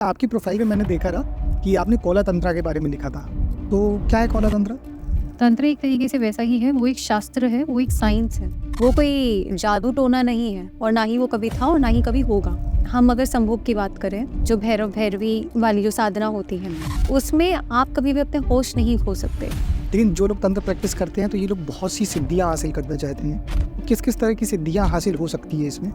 आपकी प्रोफाइल में मैंने देखा ना कि आपने कौला तंत्रा के बारे में लिखा था। तो क्या है कौला तंत्रा? तंत्र एक तरीके से वैसा ही है, वो एक शास्त्र है, वो एक साइंस है। वो कोई जादू टोना नहीं है और ना ही वो कभी था और ना ही कभी होगा। हम अगर संभोग की बात करें, जो भैरव भैरवी वाली जो साधना होती है, उसमें आप कभी भी अपने होश नहीं खो सकते। लेकिन जो लोग तंत्र प्रैक्टिस करते हैं तो ये लोग बहुत सी सिद्धियां हासिल करना चाहते हैं। किस किस तरह की सिद्धियां हासिल हो सकती है इसमें?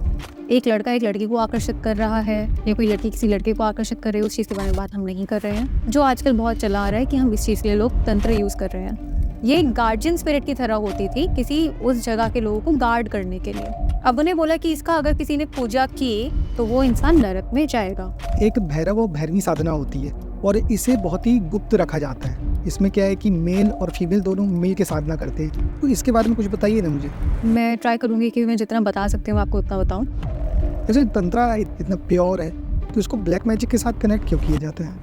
एक लड़का एक लड़की को आकर्षित कर रहा है या कोई लड़की किसी लड़के को आकर्षित कर रही है, उस चीज़ के बारे में बात हम नहीं कर रहे हैं। जो आजकल बहुत चला आ रहा है कि हम इस चीज़ के लिए लोग तंत्र यूज़ कर रहे हैं। ये एक गार्जियन स्पिरिट की तरह होती थी, किसी उस जगह के लोगों को गार्ड करने के लिए। अब उन्हें बोला कि इसका अगर किसी ने पूजा की तो वो इंसान नरक में जाएगा। एक भैरव और भैरवी साधना होती है और इसे बहुत ही गुप्त रखा जाता है। इसमें क्या है कि मेल और फीमेल दोनों मिल के साधना करते हैं। तो इसके बारे में कुछ बताइए ना मुझे। मैं ट्राई करूंगी कि मैं जितना बता सकती हूँ आपको उतना बताऊँ। जैसे तंत्रा इतना प्योर है तो इसको ब्लैक मैजिक के साथ कनेक्ट क्यों किया जाता है?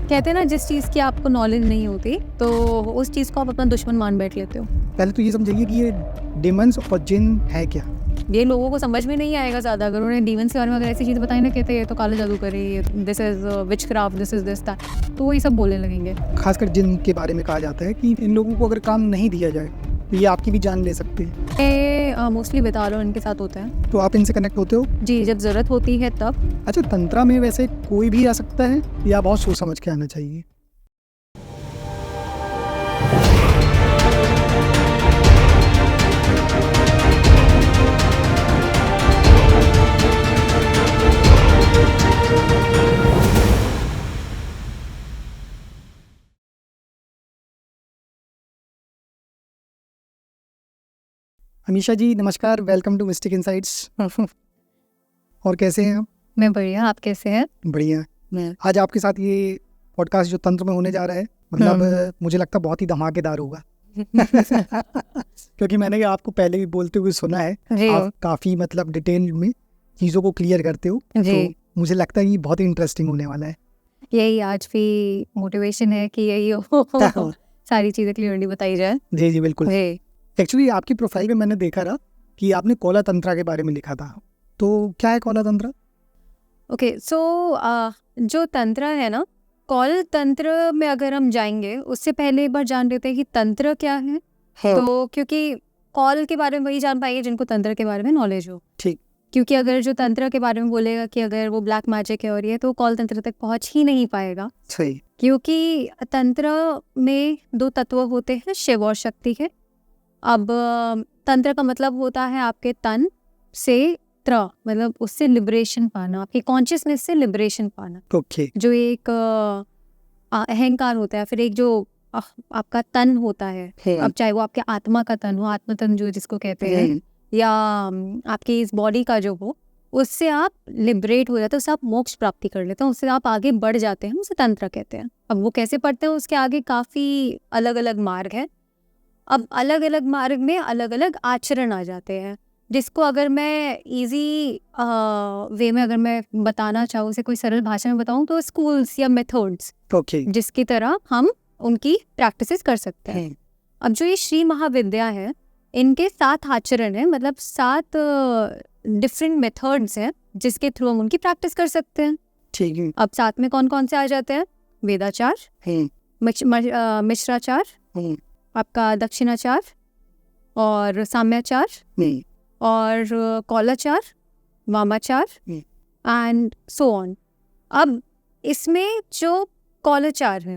कहते हैं ना, जिस चीज़ की आपको नॉलेज नहीं होती तो उस चीज़ को आप अपना दुश्मन मान बैठ लेते हो। पहले तो ये समझिए कि ये डिमंस और जिन है क्या? ये लोगों को समझ में नहीं आएगा ज़्यादा। अगर उन्हें डीमंस के बारे में अगर ऐसी चीज़ बताई ना, कहते हैं ये तो काला जादू करे, this is which craft, this is this that, तो वो ये सब बोलने लगेंगे। खासकर जिन के बारे में कहा जाता है कि इन लोगों को अगर काम नहीं दिया जाए तो ये आपकी भी जान ले सकते हैं। ये मोस्टली बेताल इनके साथ होता है। तो आप इनसे कनेक्ट होते हो? जी, जब ज़रूरत होती है तब। अच्छा, तंत्रा में वैसे कोई भी आ सकता है या बहुत सोच समझ के आना चाहिए? अमीशा जी नमस्कार, वेलकम टू मिस्टिक इनसाइट्स। और कैसे हैं आप? मैं बढ़िया, आप कैसे हैं? बढ़िया। आज आपके साथ ये पॉडकास्ट जो तंत्र में होने जा रहा है, मतलब मुझे लगता है बहुत ही धमाकेदार होगा। क्योंकि मैंने आपको पहले भी बोलते हुए सुना है, आप काफ़ी मतलब डिटेल में चीज़ों को क्लियर करते हो। तो मुझे लगता है ये बहुत ही इंटरेस्टिंग होने वाला है। यही आज भी मोटिवेशन है कि यही हो सारी चीज़ें क्लियरली बताई जाए। जी जी बिल्कुल। एक्चुअली आपकी प्रोफाइल में मैंने देखा ना कि आपने कौला तंत्रा के बारे में लिखा था। तो क्या है कौला तंत्रा? ओके, सो जो तंत्र है ना, कौल तंत्र में अगर हम जाएंगे उससे पहले एक बार जान लेते हैं कि तंत्र क्या है। तो क्योंकि कौल के बारे में वही जान पाएंगे जिनको तंत्र के बारे में नॉलेज हो। ठीक। क्योंकि अगर जो तंत्र के बारे में बोलेगा कि अगर वो ब्लैक मैजिक है और ये, तो कौल तंत्र तक पहुंच ही नहीं पाएगा। सही। क्योंकि तंत्र में दो तत्व होते हैं, शिव और शक्ति है। अब तंत्र का मतलब होता है आपके तन से त्र, मतलब उससे लिबरेशन पाना, आपकी कॉन्शियसनेस से लिबरेशन पाना। ओके। जो एक अहंकार होता है, फिर एक जो आपका तन होता है, अब चाहे वो आपके आत्मा का तन हो, आत्म तन जो जिसको कहते हैं, या आपकी इस बॉडी का जो हो, उससे आप लिबरेट हो जाते हो, उससे आप मोक्ष प्राप्ति कर लेते हो, उससे आप आगे बढ़ जाते हैं, उसे तंत्र कहते हैं। अब वो कैसे पढ़ते हैं, उसके आगे काफ़ी अलग अलग मार्ग है। अब अलग अलग मार्ग में अलग अलग आचरण आ जाते हैं, जिसको अगर मैं इजी वे में अगर मैं बताना चाहूँ, उसे कोई सरल भाषा में बताऊँ, तो स्कूल्स या मेथड्स जिसकी तरह हम उनकी प्रैक्टिसेस कर सकते हैं। अब जो ये श्री महाविद्या है, इनके 7 आचरण है, मतलब 7 डिफरेंट मेथड्स हैं जिसके थ्रू हम उनकी प्रैक्टिस कर सकते हैं। ठीक है। अब 7 में कौन कौन से आ जाते हैं? वेदाचार, मिश्राचार, आपका दक्षिणाचार और साम्याचार और कौलाचार, वामाचार एंड सो ऑन। अब इसमें जो कौलाचार है,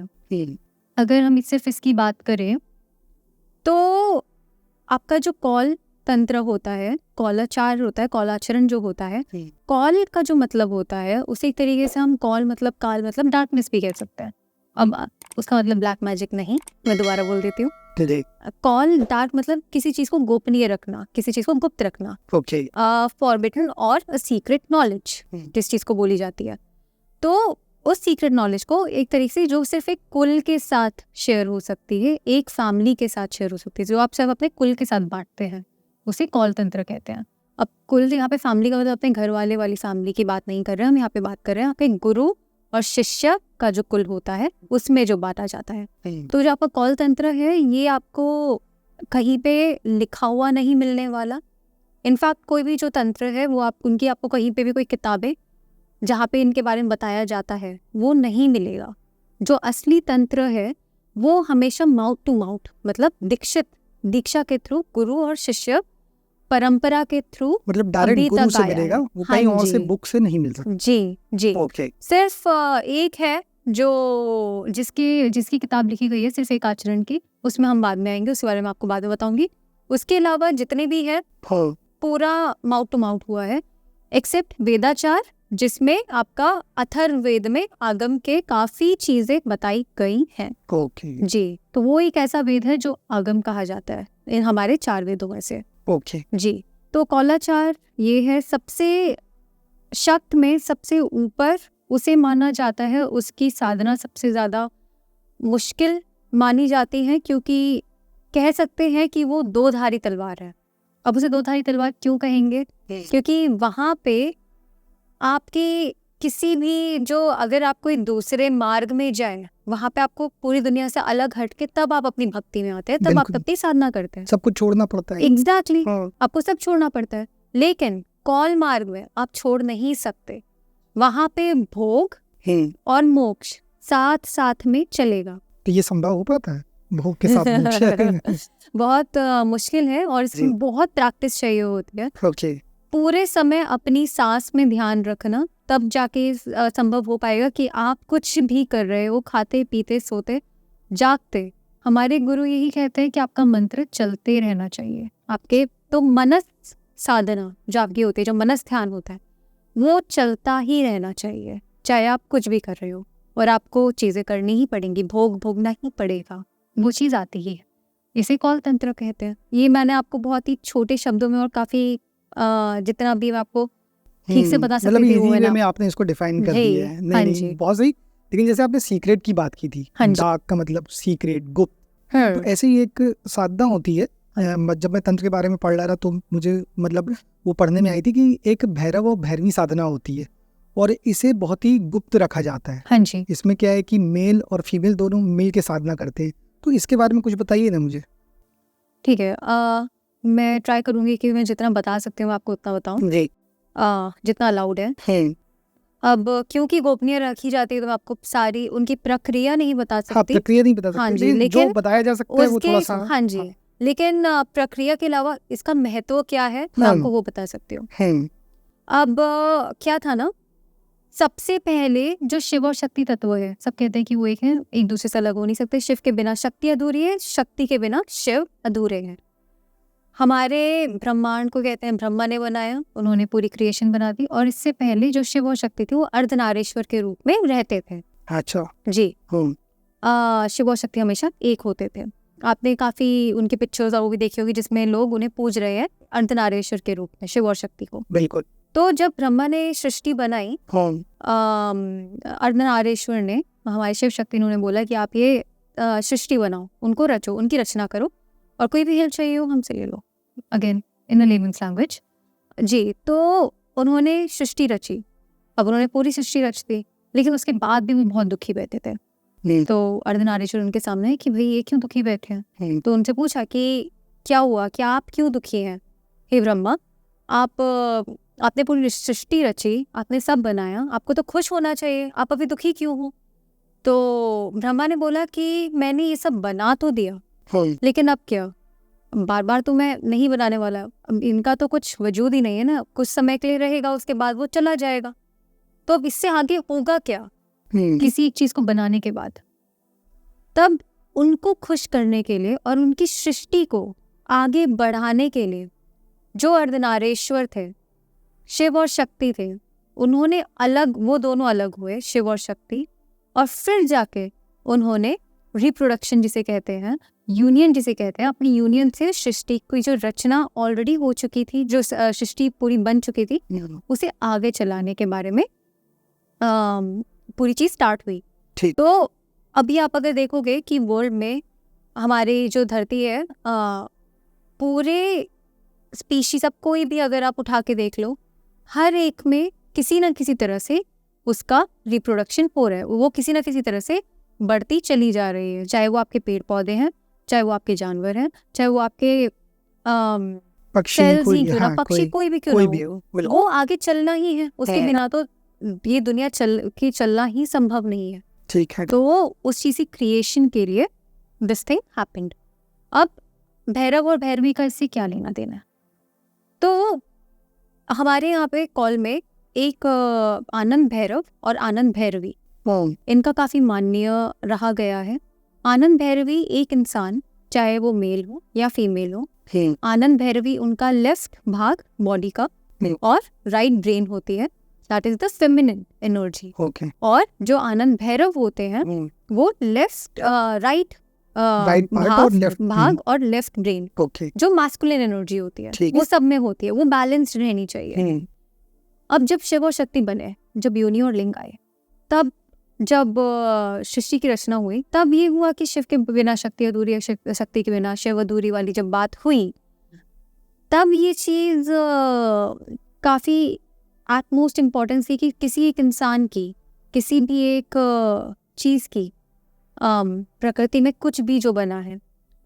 अगर हम सिर्फ इसकी बात करें तो आपका जो कौल तंत्र होता है, कौलाचार होता है, कौलाचरण जो होता है, कौल का जो मतलब होता है उसे एक तरीके से हम कौल मतलब काल मतलब डार्कनेस भी कह सकते हैं। अब उसका मतलब ब्लैक मैजिक नहीं, मैं दोबारा बोल देती हूँ। कॉल डार्क मतलब किसी चीज को गोपनीय रखना, किसी चीज को गुप्त रखना, फॉरबिडन और सीक्रेट नॉलेज जिस चीज को बोली जाती है। तो उस सीक्रेट नॉलेज को एक तरीके से जो सिर्फ एक कुल के साथ शेयर हो सकती है, एक फैमिली के साथ शेयर हो सकती है, जो आप सिर्फ अपने कुल के साथ बांटते हैं, उसे कौल तंत्र कहते हैं। अब कुल यहाँ पे फैमिली का मतलब अपने घर वाले वाली फैमिली की बात नहीं कर रहे हैं हम, यहाँ पे बात कर रहे हैं आपके गुरु और शिष्य का जो कुल होता है उसमें जो बांटा जाता है। तो जो आपका कौल तंत्र है, ये आपको कहीं पे लिखा हुआ नहीं मिलने वाला। इनफैक्ट कोई भी जो तंत्र है वो आप उनकी आपको कहीं पे भी कोई किताबें जहाँ पे इनके बारे में बताया जाता है वो नहीं मिलेगा। जो असली तंत्र है वो हमेशा माउथ टू माउथ, मतलब दीक्षा के थ्रू, गुरु और शिष्य परंपरा के थ्रू, मतलब डायरेक्ट अभी गुरु तक से आया मिलेगा, है। वो हाँ कहीं और से जी। बुक से नहीं मिल सकता। जी जी। ओके। सिर्फ एक है जो जिसकी किताब लिखी गई है सिर्फ एक आचरण की, उसमें हम बाद में आएंगे, उसके बारे में आपको बाद में बताऊंगी। उसके अलावा जितने भी है हाँ पूरा माउथ टू माउथ हुआ है, एक्सेप्ट वेदाचार, जिसमें आपका अथर्ववेद में आगम के काफी चीजें बताई गई हैं। ओके जी, तो वो एक ऐसा वेद है जो आगम कहा जाता है इन हमारे 4 वेदों में से। ओके। जी, तो कौलाचार ये है सबसे शक्त में सबसे ऊपर, उसे माना जाता है, उसकी साधना सबसे ज्यादा मुश्किल मानी जाती है, क्योंकि कह सकते हैं कि वो 2-धारी तलवार है। अब उसे 2-धारी तलवार क्यों कहेंगे? क्योंकि वहां पे आपके किसी भी जो, अगर आप कोई दूसरे मार्ग में जाए, वहां पे आपको पूरी दुनिया से अलग हट के तब आप अपनी भक्ति में आते हैं, तब आप बिल्कुल। अपनी साधना करते हैं। सब कुछ छोड़ना पड़ता है। एग्जैक्टली, हाँ। आपको सब छोड़ना पड़ता है। लेकिन कौल मार्ग में आप छोड़ नहीं सकते, वहां पे भोग और मोक्ष साथ साथ में चलेगा। तो ये संभव हो पाता है भोग के साथ मोक्ष? बहुत मुश्किल है और जी। इसमें बहुत प्रैक्टिस चाहिए होती है। ओके। पूरे समय अपनी सांस में ध्यान रखना, तब जाके संभव हो पाएगा कि आप कुछ भी कर रहे हो, खाते पीते सोते जागते, हमारे गुरु यही कहते हैं कि आपका मंत्र चलते रहना चाहिए। आपके तो मनस साधना जो आपकी होती है, जो मनस ध्यान होता है, वो चलता ही रहना चाहिए, चाहे आप कुछ भी कर रहे हो। और आपको चीजें करनी ही पड़ेंगी, भोग भोगना ही पड़ेगा, वो चीज आती ही है। इसे कौल तंत्र कहते हैं। ये मैंने आपको बहुत ही छोटे शब्दों में और काफी जितना भी मैं आपको ठीक से बता मतलब सकती थी वो इजी है वे ना। में आपने इसको डिफाइन कर जी, दिया है। हाँ नहीं जी। नहीं, बहुत सही। लेकिन जैसे आपने सीक्रेट की बात की थी, हाँ जी। डार्क का मतलब सीक्रेट, गुप्त, तो ऐसे ही एक साधना होती है। जब मैं तंत्र के बारे में पढ़ रहा था तो मुझे मतलब वो पढ़ने में आई थी कि एक भैरव और भैरवी साधना होती है और इसे बहुत ही गुप्त रखा जाता है। हाँ जी। इसमें क्या है कि मेल और फीमेल दोनों मिल के साधना करते हैं, तो इसके बारे में कुछ बताइए ना मुझे। ठीक है, मैं ट्राई करूंगी कि मैं जितना बता सकती हूँ आपको उतना बताऊं, जी। जितना अलाउड है। अब क्योंकि गोपनीय रखी जाती है तो मैं आपको सारी उनकी प्रक्रिया नहीं बता हाँ, सकती। प्रक्रिया नहीं बता सकते, हाँ जी, लेकिन जो लेकिन बताया जा सकता है वो थोड़ा सा। हाँ जी, लेकिन प्रक्रिया के अलावा इसका महत्व क्या है मैं हाँ। आपको वो बता सकती हूँ। है। अब क्या था ना, सबसे पहले जो शिव और शक्ति तत्व है, सब कहते हैं कि वो एक है, एक दूसरे से अलग हो नहीं सकते। शिव के बिना शक्ति अधूरी है, शक्ति के बिना शिव अधूरे हैं। हमारे ब्रह्मांड को कहते हैं ब्रह्मा ने बनाया, उन्होंने पूरी क्रिएशन बना दी, और इससे पहले जो शिव और शक्ति थी वो अर्धनारीश्वर के रूप में रहते थे। अच्छा। जी, शिव और शक्ति हमेशा एक होते थे। आपने काफी उनकी पिक्चर्स और वो भी देखी होगी जिसमें लोग उन्हें पूज रहे हैं अर्धनारीश्वर के रूप में, शिव और शक्ति को। बिल्कुल। तो जब ब्रह्मा ने सृष्टि बनाई, अर्धनारीश्वर ने, हमारे शिव शक्ति ने उन्हें बोला कि आप ये सृष्टि बनाओ, उनको रचो, उनकी रचना करो, और कोई भी हेल्प चाहिए हो हमसे ले लो, अगेन इन लेमन्स लैंग्वेज। जी, तो उन्होंने सृष्टि रची। अब उन्होंने पूरी सृष्टि रच दी, लेकिन उसके बाद भी वो बहुत दुखी बैठे थे। तो अर्धनारीश्वर उनके सामने है कि भाई ये क्यों दुखी बैठे हैं। तो उनसे पूछा कि क्या हुआ, क्या आप क्यों दुखी हैं? हे ब्रह्मा, आपने पूरी सृष्टि रची, आपने सब बनाया, आपको तो खुश होना चाहिए, आप अभी दुखी क्यों हो? तो ब्रह्मा ने बोला कि मैंने ये सब बना तो दिया, लेकिन अब क्या, बार बार तो मैं नहीं बनाने वाला, इनका तो कुछ वजूद ही नहीं है ना, कुछ समय के लिए रहेगा, उसके बाद वो चला जाएगा, तो अब इससे आगे होगा क्या किसी एक चीज को बनाने के बाद? तब उनको खुश करने के लिए और उनकी सृष्टि को आगे बढ़ाने के लिए जो अर्धनारीश्वर थे, शिव और शक्ति थे, उन्होंने अलग, वो दोनों अलग हुए, शिव और शक्ति, और फिर जाके उन्होंने रिप्रोडक्शन जिसे कहते हैं, यूनियन जिसे कहते हैं, अपनी यूनियन से सृष्टि की जो रचना ऑलरेडी हो चुकी थी, जो सृष्टि पूरी बन चुकी थी, उसे आगे चलाने के बारे में पूरी चीज स्टार्ट हुई। तो अभी आप अगर देखोगे कि वर्ल्ड में हमारी जो धरती है, पूरे स्पीशीज, अब कोई भी अगर आप उठा के देख लो, हर एक में किसी न किसी तरह से उसका रिप्रोडक्शन हो रहा है, वो किसी न किसी तरह से बढ़ती चली जा रही है, चाहे वो आपके पेड़ पौधे हैं, चाहे वो आपके जानवर हैं, चाहे वो आपके पक्षी, सेल्स कोई, ही क्यों ना, हाँ, पक्षी कोई भी क्यों ना हो, वो आगे चलना ही है, उसके बिना तो ये दुनिया चलना ही संभव नहीं है। ठीक है। तो उस चीज़ की क्रिएशन के लिए दिस थिंग हैपेंड। अब भैरव और भैरवी का इससे क्या लेना देना है? तो हमारे यहाँ पे कॉल में एक आनंद भैरव और आनंद भैरवी, इनका काफ़ी मान्य रहा गया है। आनंद भैरवी एक इंसान, चाहे वो मेल हो या फीमेल हो, आनंद भैरवी उनका लेफ्ट भाग बॉडी का और राइट ब्रेन होती है, that is the feminine energy. और जो आनंद भैरव होते हैं वो लेफ्ट राइट भाग और लेफ्ट ब्रेन, जो मास्कुलिन एनर्जी होती है, वो सब में होती है, वो बैलेंस्ड रहनी चाहिए। अब जब शिव और शक्ति बने, जब योनि और लिंग आए, तब जब सृष्टि की रचना हुई, तब ये हुआ कि शिव के बिना शक्ति अधूरी, शक्ति के बिना शिव अधूरी वाली जब बात हुई, तब ये चीज़ काफ़ी एटमोस्ट इम्पोर्टेंस थी कि किसी एक इंसान की, किसी भी एक चीज़ की, प्रकृति में कुछ भी जो बना है,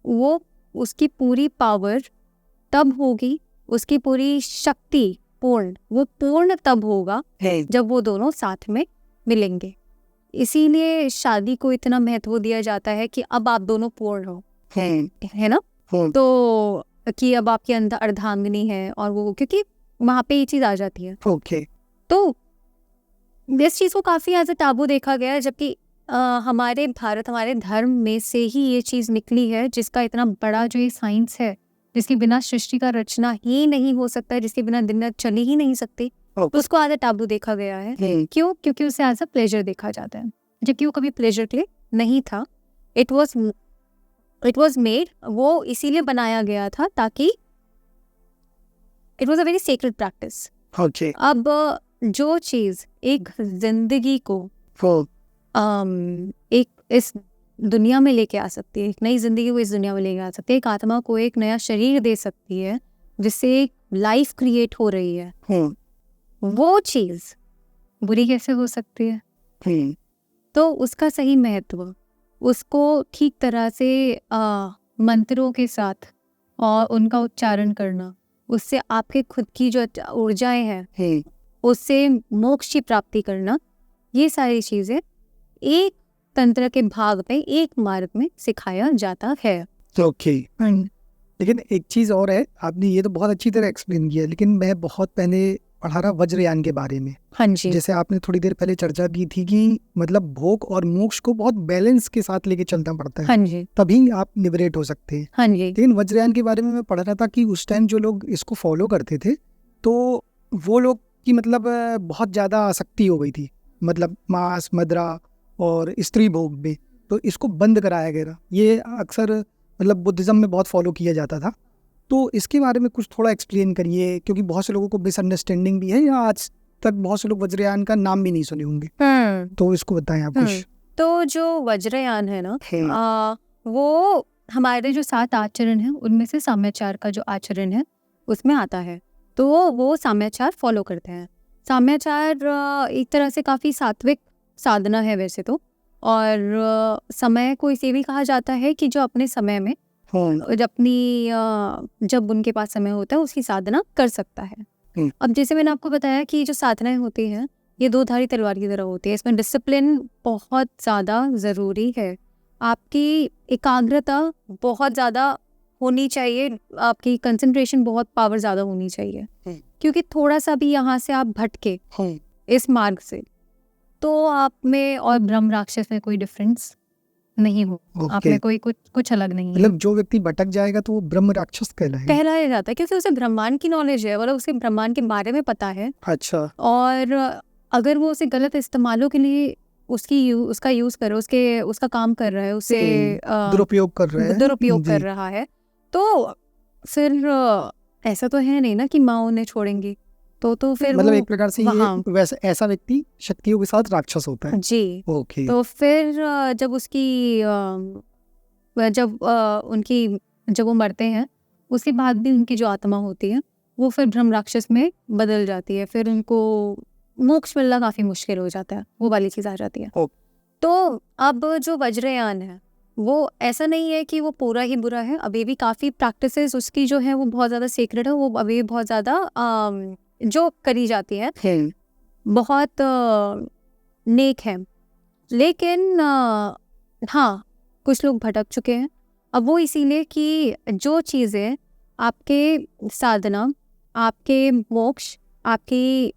वो उसकी पूरी पावर तब होगी, उसकी पूरी शक्ति पूर्ण, वो पूर्ण तब होगा जब वो दोनों साथ में मिलेंगे। इसीलिए शादी को इतना महत्व दिया जाता है कि अब आप दोनों पूर्ण हो, है ना? तो कि अब आपके अंदर अर्धांगिनी है, और वो क्योंकि वहाँ पे ये चीज़ आ जाती है। तो इस चीज़ को काफ़ी एज अ टाबू देखा गया है, जबकि हमारे भारत, हमारे धर्म में से ही ये चीज़ निकली है, जिसका इतना बड़ा जो ये साइंस है, जिसके बिना सृष्टि का रचना ही नहीं हो सकता है, जिसके बिना दिन रात चली ही नहीं सकती, तो उसको एज अ टाबू देखा गया है। क्यों? क्योंकि उसे एज अ प्लेजर देखा जाता है, जबकि वो कभी प्लेजर के लिए नहीं था। इट वॉज मेड, वो इसीलिए बनाया गया था ताकि it was a very sacred practice. अब जो चीज़ एक जिंदगी को एक इस दुनिया में लेके आ सकती है, एक नई जिंदगी को इस दुनिया में लेके आ सकती है, एक आत्मा को एक नया शरीर दे सकती है, जिससे एक लाइफ क्रिएट हो रही है, वो चीज़ बुरी कैसे हो सकती है? तो उसका सही महत्व, उसको ठीक तरह से मंत्रों के साथ और उनका उच्चारण करना, उससे आपके खुद की जो ऊर्जाएं हैं, उससे मोक्ष की प्राप्ति करना, ये सारी चीज़ें एक तंत्र के भाग में, एक मार्ग में सिखाया जाता है। लेकिन एक चीज़ और है, आपने ये तो बहुत अच्छी तरह एक्सप्लेन किया, लेकिन मैं बहुत पहले पढ़ा रहा वज्रयान के बारे में। हाँ जी। जैसे आपने थोड़ी देर पहले चर्चा की थी कि मतलब भोग और मोक्ष को बहुत बैलेंस के साथ लेके चलना पड़ता है। हाँ जी। तभी आप लिबरेट हो सकते हैं। हाँ जी। लेकिन वज्रयान के बारे में मैं पढ़ रहा था कि उस टाइम जो लोग इसको फॉलो करते थे, तो वो लोग की मतलब बहुत ज़्यादा आसक्ति हो गई थी, मतलब मांस, मदिरा और स्त्री भोग में, तो इसको बंद कराया गया। ये अक्सर मतलब बुद्धिज़्म में बहुत फॉलो किया जाता था। तो इसके बारे में कुछ थोड़ा एक्सप्लेन करिए, क्योंकि बहुत से लोगों को मिसअंडरस्टैंडिंग भी है, या आज तक बहुत से लोग वज्रयान का नाम भी नहीं सुने होंगे, तो इसको बताएं आप कुछ। तो जो वज्रयान है ना, वो हमारे जो 7 आचरण हैं, उनमें से साम्याचार का जो आचरण है उसमें आता है। तो वो साम्याचार फॉलो करते हैं। साम्याचार एक तरह से काफ़ी सात्विक साधना है वैसे तो, और समय को इसे भी कहा जाता है कि जो अपने समय में जब उनके पास समय होता है उसकी साधना कर सकता है। अब जैसे मैंने आपको बताया कि जो साधनाएं होती हैं, ये 2 धारी तलवार की तरह होती है। इसमें डिसिप्लिन बहुत ज़्यादा ज़रूरी है, आपकी एकाग्रता बहुत ज़्यादा होनी चाहिए, आपकी कंसंट्रेशन बहुत पावर ज़्यादा होनी चाहिए, क्योंकि थोड़ा सा भी यहाँ से आप भटके इस मार्ग से, तो आप में और ब्रह्म राक्षस में कोई डिफरेंस नहीं हो। आप में कोई कुछ अलग नहीं है। मतलब जो व्यक्ति भटक जाएगा तो वो ब्रह्म राक्षस कहलाया जाता है, क्योंकि उसे ब्रह्मांड की नॉलेज है, मतलब उसे ब्रह्मांड के बारे में पता है। अच्छा। और अगर वो उसे गलत इस्तेमालों के लिए उसका यूज कर, उसका काम कर रहा है, उसे दुरुपयोग कर रहा है, तो फिर ऐसा तो है नहीं ना कि माँ उन्हें छोड़ेंगे, तो फिर मतलब एक प्रकार से ये वैसा ऐसा व्यक्ति शक्तियों के साथ राक्षस होता है जी। तो फिर जब वो मरते हैं, उसके बाद भी उनकी जो आत्मा होती है वो फिर ब्रह्म राक्षस में बदल जाती है, फिर उनको मोक्ष मिलना काफी मुश्किल हो जाता है, वो वाली चीज आ जाती है। तो अब जो वज्रयान है वो ऐसा नहीं है कि वो पूरा ही बुरा है, अभी भी काफी प्रैक्टिसेस उसकी जो है वो बहुत ज्यादा सीक्रेट है, वो अभी भी बहुत ज्यादा जो करी जाती है। बहुत नेक है, लेकिन हाँ कुछ लोग भटक चुके हैं। अब वो इसीलिए कि जो चीज़ें आपके साधना, आपके मोक्ष, आपकी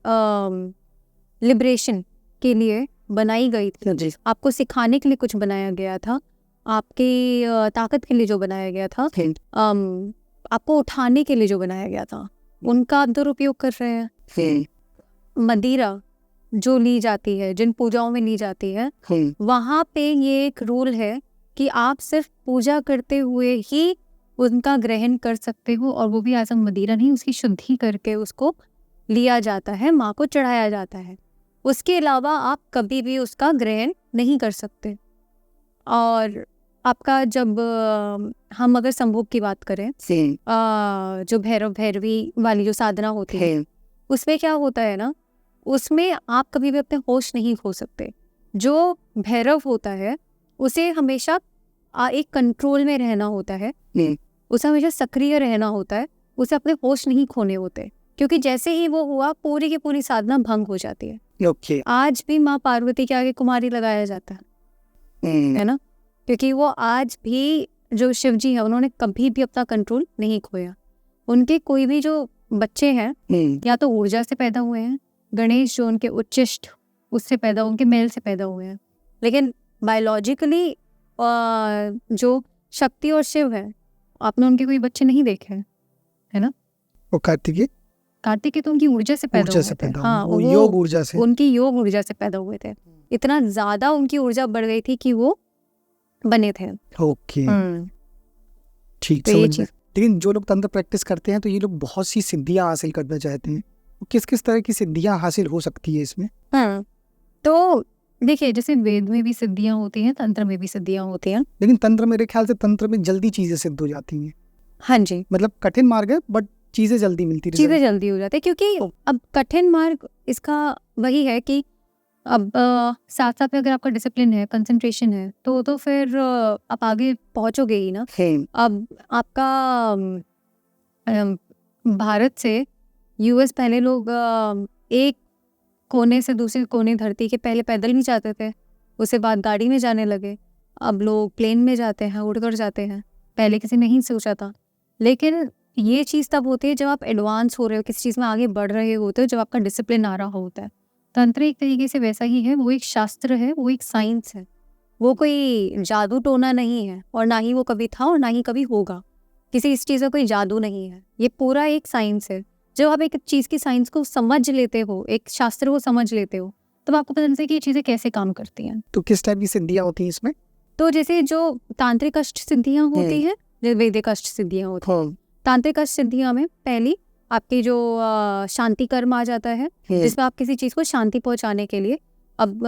लिबरेशन के लिए बनाई गई थी, आपको सिखाने के लिए कुछ बनाया गया था, आपकी ताकत के लिए जो बनाया गया था, आपको उठाने के लिए जो बनाया गया था, उनका आप दुरुपयोग कर रहे हैं। मदिरा जो ली जाती है, जिन पूजाओं में ली जाती है, वहाँ पे ये एक रूल है कि आप सिर्फ पूजा करते हुए ही उनका ग्रहण कर सकते हो, और वो भी आजम मदिरा नहीं, उसकी शुद्धि करके उसको लिया जाता है, माँ को चढ़ाया जाता है। उसके अलावा आप कभी भी उसका ग्रहण नहीं कर सकते। और आपका जब हम अगर संभोग की बात करें, जो भैरव भैरवी वाली जो साधना होती है, उसमें क्या होता है ना, उसमें आप कभी भी अपने होश नहीं खो सकते। जो भैरव होता है उसे हमेशा एक कंट्रोल में रहना होता है, उसे हमेशा सक्रिय रहना होता है, उसे अपने होश नहीं खोने होते, क्योंकि जैसे ही वो हुआ पूरी की पूरी साधना भंग हो जाती है। आज भी माँ पार्वती के आगे कुमारी लगाया जाता है ना, क्योंकि वो आज भी जो शिव जी है उन्होंने कभी भी अपना कंट्रोल नहीं खोया। उनके कोई भी जो बच्चे हैं या तो ऊर्जा से पैदा हुए हैं, गणेश जो उनके उच्चिष्ट उससे पैदा, उनके मेल से पैदा हुए हैं, लेकिन बायोलॉजिकली जो शक्ति और शिव है, आपने उनके कोई बच्चे नहीं देखे हैं, है ना। वो कार्तिकेय तो उनकी ऊर्जा से पैदा हुए थे। हाँ, वो योग ऊर्जा से, उनकी योग ऊर्जा से पैदा हुए थे। इतना ज्यादा उनकी ऊर्जा बढ़ गई थी कि वो बने थे। ओके, ठीक, समझ में। लेकिन जो लोग तंत्र प्रैक्टिस करते हैं तो ये लोग बहुत सी सिद्धियां हासिल करना चाहते हैं, किस किस तरह की सिद्धियां हासिल हो सकती है इसमें? तो देखिए, जैसे वेद में भी सिद्धियां होती हैं, तंत्र में भी सिद्धियां होती हैं, लेकिन तंत्र, मेरे ख्याल से तंत्र में जल्दी चीजें सिद्ध हो जाती हैं। हाँ जी, मतलब कठिन मार्ग है बट चीजें जल्दी मिलती है, चीजें जल्दी हो जाती है, क्योंकि अब कठिन मार्ग इसका वही है कि अब साथ साथ में अगर आपका डिसिप्लिन है, कंसंट्रेशन है, तो फिर आप आगे पहुंचोगे ही ना। अब आपका भारत से यूएस, पहले लोग एक कोने से दूसरे कोने धरती के पहले पैदल नहीं जाते थे, उसके बाद गाड़ी में जाने लगे, अब लोग प्लेन में जाते हैं, उड़कर जाते हैं, पहले किसी ने नहीं सोचा था। लेकिन ये चीज़ तब होती है जब आप एडवांस हो रहे हो, किसी चीज़ में आगे बढ़ रहे होते हो, जब आपका डिसिप्लिन आ रहा होता है। तंत्र एक तरीके से वैसा ही है, वो एक शास्त्र है, वो एक साइंस है, वो कोई जादू टोना नहीं है, और ना ही वो कभी था और ना ही कभी होगा। किसी इस चीज़ का कोई जादू नहीं है, ये पूरा एक साइंस है। जब आप एक चीज़ की साइंस को समझ लेते हो, एक शास्त्र को समझ लेते हो, तब आपको पता चलता है कि ये चीज़ें कैसे काम करती हैं। तो किस टाइप की सिद्धियाँ होती हैं इसमें? तो जैसे जो तांत्रिक अष्ट सिद्धियाँ होती हैं, जो वैदिक अष्ट सिद्धियाँ होती हैं, तांत्रिक अष्ट सिद्धियाँ में पहली आपकी जो शांति कर्म आ जाता है, जिसमें आप किसी चीज़ को शांति पहुंचाने के लिए, अब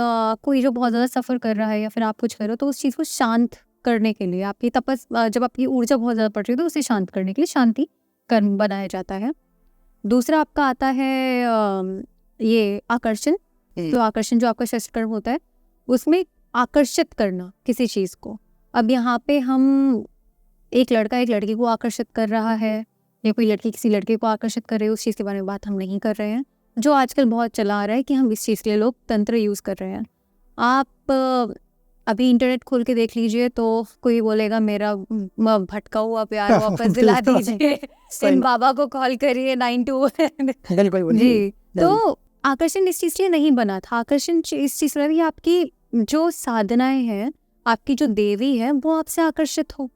कोई जो बहुत ज़्यादा सफ़र कर रहा है या फिर आप कुछ करो, तो उस चीज़ को शांत करने के लिए, आपकी जब आपकी ऊर्जा बहुत ज़्यादा बढ़ रही है तो उसे शांत करने के लिए शांति कर्म बनाया जाता है। दूसरा आपका आता है ये आकर्षण। तो आकर्षण जो आपका शस्त्र कर्म होता है, उसमें आकर्षित करना किसी चीज़ को। अब यहाँ पे हम, एक लड़का एक लड़की को आकर्षित कर रहा है, या कोई लड़की किसी लड़के को आकर्षित कर रही है, उस चीज़ के बारे में बात हम नहीं कर रहे हैं। जो आजकल बहुत चला आ रहा है कि हम इस चीज़ के लिए लोग तंत्र यूज़ कर रहे हैं। आप अभी इंटरनेट खोल के देख लीजिए तो कोई बोलेगा मेरा भटका हुआ प्यार वापस दिला दीजिए, इन बाबा को कॉल करिए 92 जी। तो आकर्षण इस चीज़ के लिए नहीं बना था। आकर्षण इस चीज़ में भी आपकी जो साधनाएं हैं, आपकी जो देवी है, वो आपसे आकर्षित हो,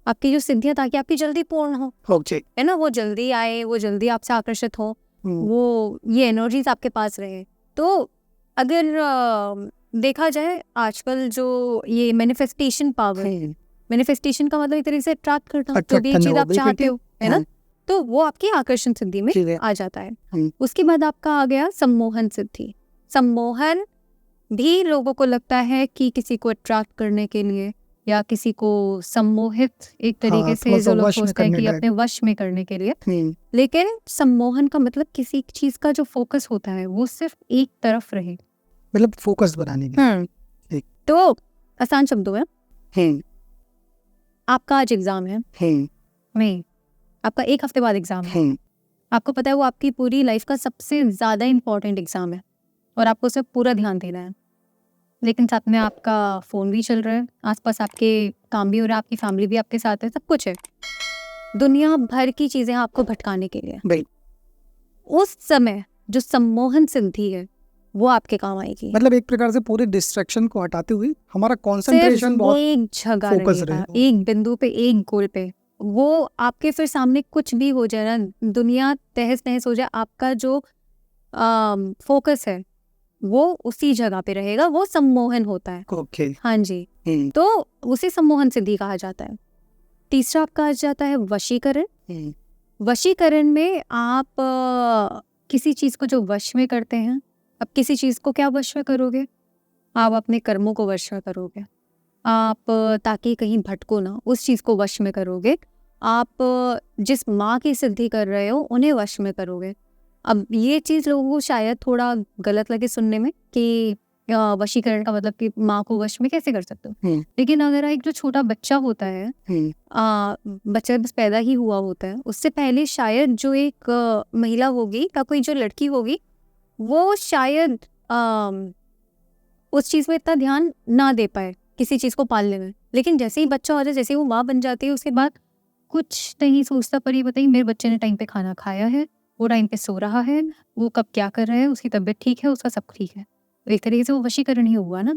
आपकी जो सिद्धियां, ताकि आपकी जल्दी पूर्ण हो, है ना, वो जल्दी आए, वो जल्दी आपसे आकर्षित हो, वो ये एनर्जीज आपके पास रहे। तो अगर देखा जाए आजकल जो ये मैनिफेस्टेशन पावर, मैनिफेस्टेशन का मतलब एक तरीके से अट्रैक्ट करना, जो भी चीज आप चाहते हो, है ना, तो वो आपकी आकर्षण सिद्धि में आ जाता है। उसके बाद आपका आ गया सम्मोहन सिद्धि। सम्मोहन भी लोगों को लगता है कि किसी को अट्रैक्ट करने के लिए या किसी को सम्मोहित एक तरीके से जो लोग सोचते हैं कि अपने वश में करने के लिए, लेकिन सम्मोहन का मतलब किसी चीज का जो फोकस होता है वो सिर्फ एक तरफ रहे, मतलब फोकस बनाने के। तो आसान शब्दों में, आपका आज एग्जाम है, नहीं, आपका एक हफ्ते बाद एग्जाम है, आपको पता है वो आपकी पूरी लाइफ का सबसे ज्यादा इम्पोर्टेंट एग्जाम है, और आपको उस पर पूरा ध्यान देना है, लेकिन साथ में आपका फ़ोन भी चल रहा है, आसपास आपके काम भी हो रहा है, आपकी फैमिली भी आपके साथ है, सब कुछ है, दुनिया भर की चीज़ें आपको भटकाने के लिए। उस समय जो सम्मोहन सिद्धि है वो आपके काम आएगी। मतलब एक प्रकार से पूरे डिस्ट्रैक्शन को हटाते हुए हमारा कंसंट्रेशन बहुत एक जगह फोकस रहेगा, रहे, एक बिंदु पे, एक गोल पे। वो आपके फिर सामने कुछ भी हो जाए ना, दुनिया तहस नहस हो जाए, आपका जो फोकस है वो उसी जगह पे रहेगा। वो सम्मोहन होता है। ओके। हाँ जी, तो उसे सम्मोहन सिद्धि कहा जाता है। तीसरा आपका आ जाता है वशीकरण। वशीकरण में आप किसी चीज को जो वश में करते हैं, अब किसी चीज को क्या वश में करोगे? आप अपने कर्मों को वश में करोगे, आप ताकि कहीं भटको ना उस चीज को वश में करोगे। आप जिस माँ की सिद्धि कर रहे हो उन्हें वश में करोगे। अब ये चीज लोगों को शायद थोड़ा गलत लगे सुनने में कि वशीकरण का मतलब कि माँ को वश में कैसे कर सकते हो, लेकिन अगर एक जो छोटा बच्चा होता है, बच्चा बस पैदा ही हुआ होता है, उससे पहले शायद जो एक महिला होगी या कोई जो लड़की होगी वो शायद उस चीज में इतना ध्यान ना दे पाए किसी चीज को पालने में, लेकिन जैसे ही बच्चा हो जाए, जैसे ही वो माँ बन जाती है, उसके बाद कुछ नहीं सोचता, पर ये बताइए मेरे बच्चे ने टाइम पे खाना खाया है, वो टाइम पे सो रहा है, वो कब क्या कर रहा है, उसकी तबीयत ठीक है, उसका सब ठीक है। तो एक तरीके से वो वशीकरण ही हुआ ना,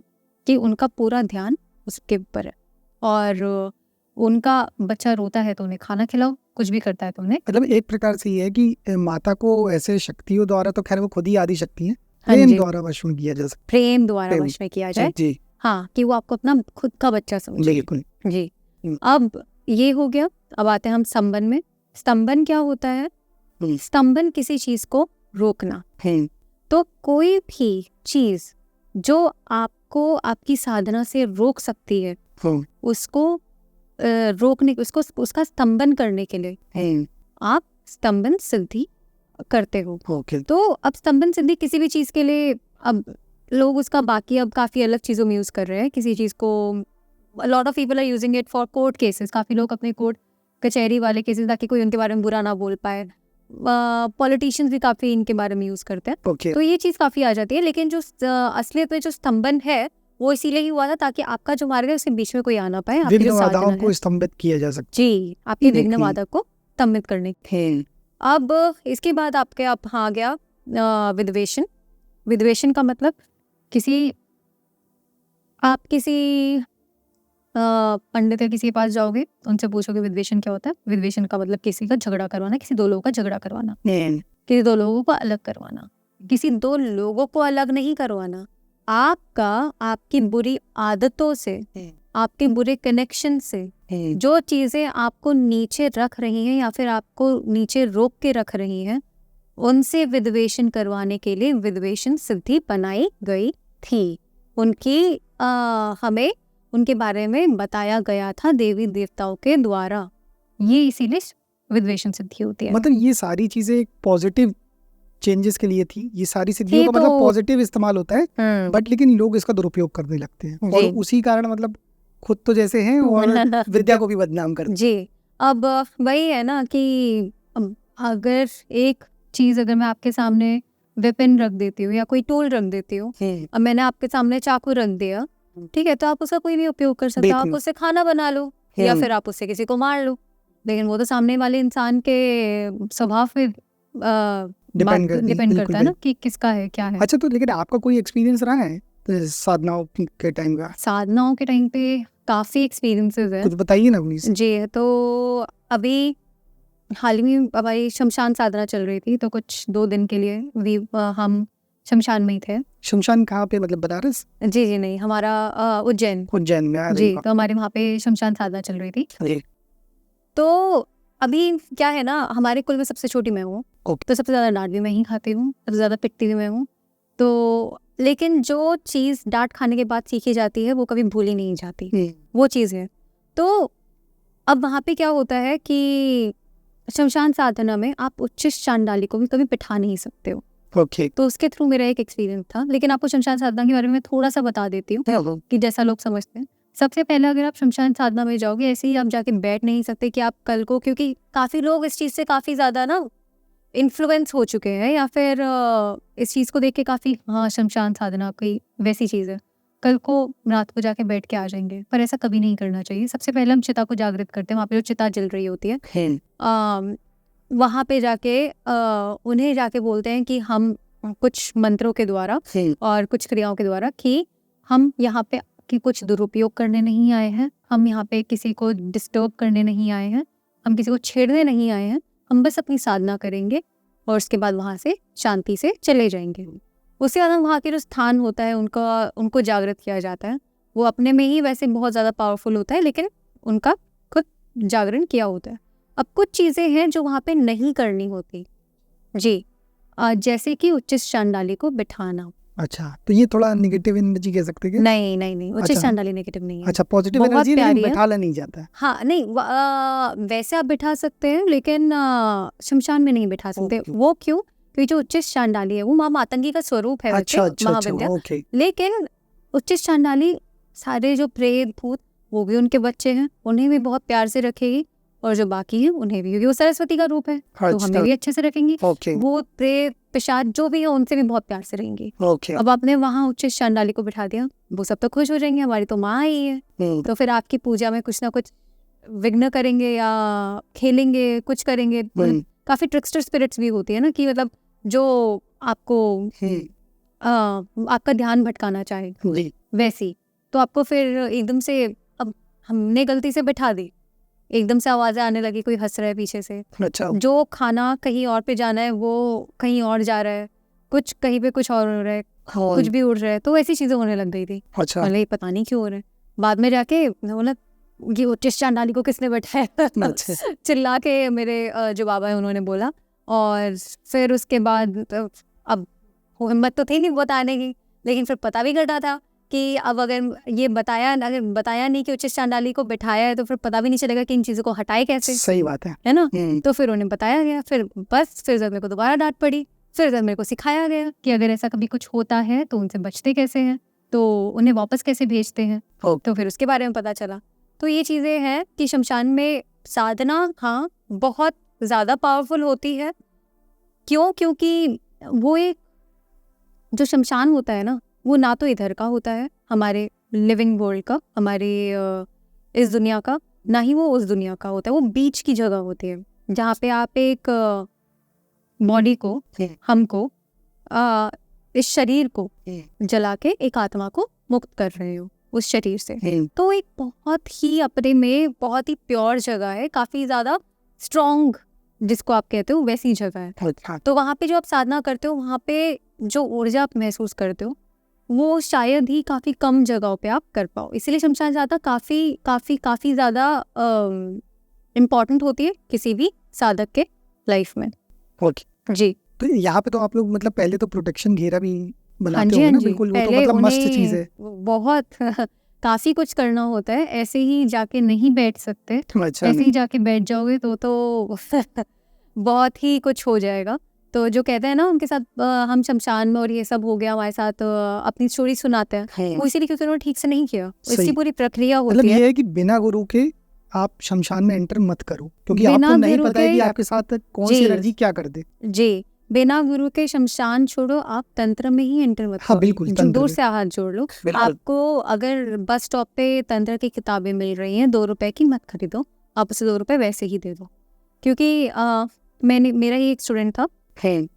कि उनका पूरा ध्यान उसके ऊपर है। और उनका बच्चा रोता है तो उन्हें खाना खिलाओ, कुछ भी करता है तो उन्हें, मतलब एक प्रकार से ये है कि माता को ऐसे शक्तियों द्वारा, तो खैर वो खुद ही आदि शक्ति है, प्रेम द्वारा वश में किया जा सकता है, प्रेम द्वारा वश में किया जाए जी। हाँ, कि वो आपको अपना खुद का बच्चा समझे। बिल्कुल जी। अब ये हो गया। अब आते हैं हम स्तंभन में। स्तंभन क्या होता है? स्तंभन किसी चीज को रोकना। तो कोई भी चीज जो आपको आपकी साधना से रोक सकती है, उसको रोकने, उसका स्तंभन करने के लिए आप स्तंभन सिद्धि करते हो। तो अब स्तंभन सिद्धि किसी भी चीज के लिए, अब लोग उसका बाकी अब काफी अलग चीजों में यूज कर रहे हैं किसी चीज को। Lot of people are using it for court cases. काफी लोग अपने कोर्ट कचहरी वाले केसेस, ताकि कोई उनके बारे में बुरा ना बोल पाए। पॉलिटिशियंस भी काफी इनके बारे में यूज करते हैं। तो ये चीज काफी आ जाती है। लेकिन जो असलियत में जो स्तंभन है वो इसीलिए ही हुआ था ताकि आपका जो मार्ग है उसके बीच में कोई आ ना पाए, आपकी जो साधना को स्तंभित किया जा सके। जी, आपके विघ्न बाधक को स्तंभित करने के। अब इसके बाद आपके आप आ गया विद्वेषण। विद्वेषण का मतलब आप किसी पंडित या किसी के पास जाओगे, उनसे पूछोगे विद्वेषण क्या होता है। विद्वेषण का मतलब किसी का झगड़ा करवाना, किसी दो लोगों का झगड़ा करवाना, किसी दो लोगों को अलग करवाना। किसी दो लोगों को अलग नहीं करवाना, आपकी बुरी आदतों से, आपके बुरे कनेक्शन से जो चीजें आपको नीचे रख रही हैं या फिर आपको नीचे रोक के रख रही हैं, उनसे विद्वेषण करवाने के लिए विद्वेषण सिद्धि बनाई गई थी। हमें उनके बारे में बताया गया था देवी देवताओं के द्वारा। ये इसीलिए विद्वेषण सिद्धि होती है। मतलब ये सारी चीजें पॉजिटिव चेंजेस के लिए थी। ये सारी सिद्धियों का मतलब पॉजिटिव इस्तेमाल होता है, बट लेकिन लोग इसका दुरुपयोग करने लगते हैं और उसी कारण मतलब खुद तो जैसे हैं और विद्या को भी बदनाम करते हैं। जी। अब वही है ना कि अगर एक चीज, अगर मैं आपके सामने वेपन रख देती हूँ या कोई टूल रख देती हूँ, अब मैंने आपके सामने चाकू रख दिया, ठीक है, तो आप उसका कोई भी उपयोग कर सकते हो। आप उससे खाना बना लो या फिर आप उससे किसी को मार लो, लेकिन वो तो सामने वाले इंसान के स्वभाव पे डिपेंड करता है ना कि किसका है, क्या है। अच्छा, तो लेकिन आपका कोई एक्सपीरियंस रहा है साधनाओं के टाइम का? साधनाओं के टाइम पे काफी एक्सपीरियंसेस है, कुछ बताइए ना प्लीज। जी। तो अभी हाल ही में हमारी शमशान साधना चल रही थी, तो कुछ 2 दिन के लिए हम शमशान में ही थे। शमशान कहाँ पे, मतलब बनारस? जी नहीं, हमारा उज्जैन में जी। तो हमारे वहाँ पे शमशान साधना चल रही थी। तो अभी क्या है ना, हमारे कुल में सबसे छोटी मैं हूँ, तो सबसे ज्यादा डांट भी मैं ही खाती हूँ, सबसे ज्यादा पिटती भी मैं हूँ। तो लेकिन जो चीज डांट खाने के बाद सीखी जाती है वो कभी भूली नहीं जाती, वो चीज है। तो अब वहाँ पे क्या होता है कि शमशान साधना में आप उच्चिष्ट चांडाली को भी कभी पिठा नहीं सकते हो। तो उसके थ्रू मेरा एक एक्सपीरियंस था। लेकिन आपको शमशान साधना के बारे में थोड़ा सा बता देती हूँ कि जैसा लोग समझते हैं। सबसे पहले अगर आप शमशान साधना में जाओगे, ऐसे ही आप जाके बैठ नहीं सकते कि आप कल को, क्योंकि काफी लोग इस चीज से काफी ज्यादा ना इन्फ्लुएंस हो चुके हैं, या फिर इस चीज़ को देख के काफ़ी, हाँ शमशान साधना कोई वैसी चीज़ है, कल को रात को जाके बैठ के आ जाएंगे, पर ऐसा कभी नहीं करना चाहिए। सबसे पहले हम चिता को जागृत करते हैं, वहाँ पे जो चिता जल रही होती है वहाँ पे जाके उन्हें जाके बोलते हैं कि हम कुछ मंत्रों के द्वारा और कुछ क्रियाओं के द्वारा कि हम यहाँ पे कि कुछ दुरुपयोग करने नहीं आए हैं, हम यहाँ पे किसी को डिस्टर्ब करने नहीं आए हैं, हम किसी को छेड़ने नहीं आए हैं, हम बस अपनी साधना करेंगे और उसके बाद वहाँ से शांति से चले जाएंगे। उसके बाद वहाँ के जो स्थान होता है उनको जागृत किया जाता है। वो अपने में ही वैसे बहुत ज़्यादा पावरफुल होता है, लेकिन उनका खुद जागरण किया होता है। अब कुछ चीज़ें हैं जो वहाँ पे नहीं करनी होती जी, जैसे कि उच्चिष्ट चांडाली को बिठाना। अच्छा, तो ये थोड़ा नेगेटिव एनर्जी कह सकते हैं? नहीं, उच्चिष्ट चांडाली नेगेटिव नहीं है। अच्छा, पॉजिटिव एनर्जी, लेकिन बिठाना नहीं जाता है। हाँ नहीं, वैसे आप बिठा सकते हैं, लेकिन शमशान में नहीं बिठा सकते। वो क्यों? क्योंकि जो उच्चिष्ट चांडाली है वो माँ मातंगी का स्वरूप है, महाविद्या। लेकिन उच्चिष्ट चांडाली सारे जो प्रेत भूत वो भी उनके बच्चे हैं, उन्हें भी बहुत प्यार से रखेगी, और जो बाकी है उन्हें भी, क्योंकि वो सरस्वती का रूप है तो हमें भी अच्छे से रखेंगी। वो प्रेत पिशाच जो भी है उनसे भी बहुत प्यार से रहेंगी। अब आपने वहाँ उच्चिष्ट चांडाली को बिठा दिया, वो सब तो खुश हो जाएंगे, हमारी तो माँ आई है, तो फिर आपकी पूजा में कुछ ना कुछ विघ्न करेंगे या खेलेंगे, कुछ करेंगे। काफी ट्रिक्स्टर स्पिरिट्स भी होती है ना, कि मतलब जो आपको आपका ध्यान भटकाना चाहे वैसी, तो आपको फिर एकदम से, अब हमने गलती से बिठा दी, एकदम से आवाजें आने लगी, कोई हंस रहा है पीछे से, अच्छा, जो खाना कहीं और पे जाना है वो कहीं और जा रहा है, कुछ कहीं पे कुछ और हो रहा है, कुछ भी उड़ रहा है, तो ऐसी चीजें होने लग गई थी। अच्छा, मतलब पता नहीं क्यों हो रहा है। बाद में जाके बोला ये उच्चिष्ट चांडाली को किसने बैठाया चिल्ला के मेरे जो बाबा है उन्होंने बोला, और फिर उसके बाद अब हिम्मत तो थी नहीं बताने की, लेकिन फिर पता भी करता था कि अब अगर ये बताया नहीं कि उच्चिष्ट चांडाली को बिठाया है, तो फिर पता भी नहीं चलेगा कि इन चीज़ों को हटाए कैसे। सही बात है ना। तो फिर उन्हें बताया गया, फिर बस फिर जब मेरे को दोबारा डांट पड़ी, फिर जब मेरे को सिखाया गया कि अगर ऐसा कभी कुछ होता है तो उनसे बचते कैसे हैं, तो उन्हें वापस कैसे भेजते हैं, तो फिर उसके बारे में पता चला। तो ये चीज़ें हैं कि शमशान में साधना हाँ बहुत ज़्यादा पावरफुल होती है। क्यों? क्योंकि वो एक जो शमशान होता है ना, वो ना तो इधर का होता है हमारे लिविंग वर्ल्ड का, हमारे इस दुनिया का, ना ही वो उस दुनिया का होता है। वो बीच की जगह होती है जहाँ पे आप एक बॉडी को, हमको, इस शरीर को जला के एक आत्मा को मुक्त कर रहे हो उस शरीर से। तो एक बहुत ही अपने में बहुत ही प्योर जगह है, काफ़ी ज़्यादा स्ट्रॉन्ग जिसको आप कहते हो वैसी जगह है। तो वहाँ पे जो आप साधना करते हो, वहाँ पे जो ऊर्जा आप महसूस करते हो, वो शायद ही काफ़ी कम जगहों पे आप कर पाओ। इसलिए शमशान ज़्यादा काफ़ी ज़्यादा इम्पॉर्टेंट होती है किसी भी साधक के लाइफ में। जी, तो यहाँ पे तो आप लोग मतलब पहले तो प्रोटेक्शन घेरा भी बनाते हो ना? बिल्कुल, वो तो मतलब मस्त चीज़ है। बहुत काफ़ी कुछ करना होता है, ऐसे ही जाके नहीं बैठ सकते। अच्छा, ऐसे ही जाके बैठ जाओगे तो बहुत ही कुछ हो जाएगा। तो जो कहते हैं ना उनके साथ हम शमशान में और ये सब हो गया हमारे साथ, अपनी स्टोरी सुनाते हैं, वो इसीलिए क्योंकि उन्होंने ठीक से नहीं किया। इसकी पूरी प्रक्रिया होती है। मतलब ये है कि बिना गुरु के आप शमशान में एंटर मत करो, क्योंकि आपको नहीं पता है कि आपके साथ कौन सी एनर्जी क्या कर दे। जी, बिना गुरु के शमशान छोड़ो, आप तंत्र में ही एंटर मत करो। हाँ, बिल्कुल, दूर से हाथ जोड़ लो। आपको अगर बस स्टॉप पे तंत्र की किताबें मिल रही हैं 2 रुपए की, मत खरीदो, आप उसे 2 रुपए वैसे ही दे दो। क्योंकि मेरा ही एक स्टूडेंट था,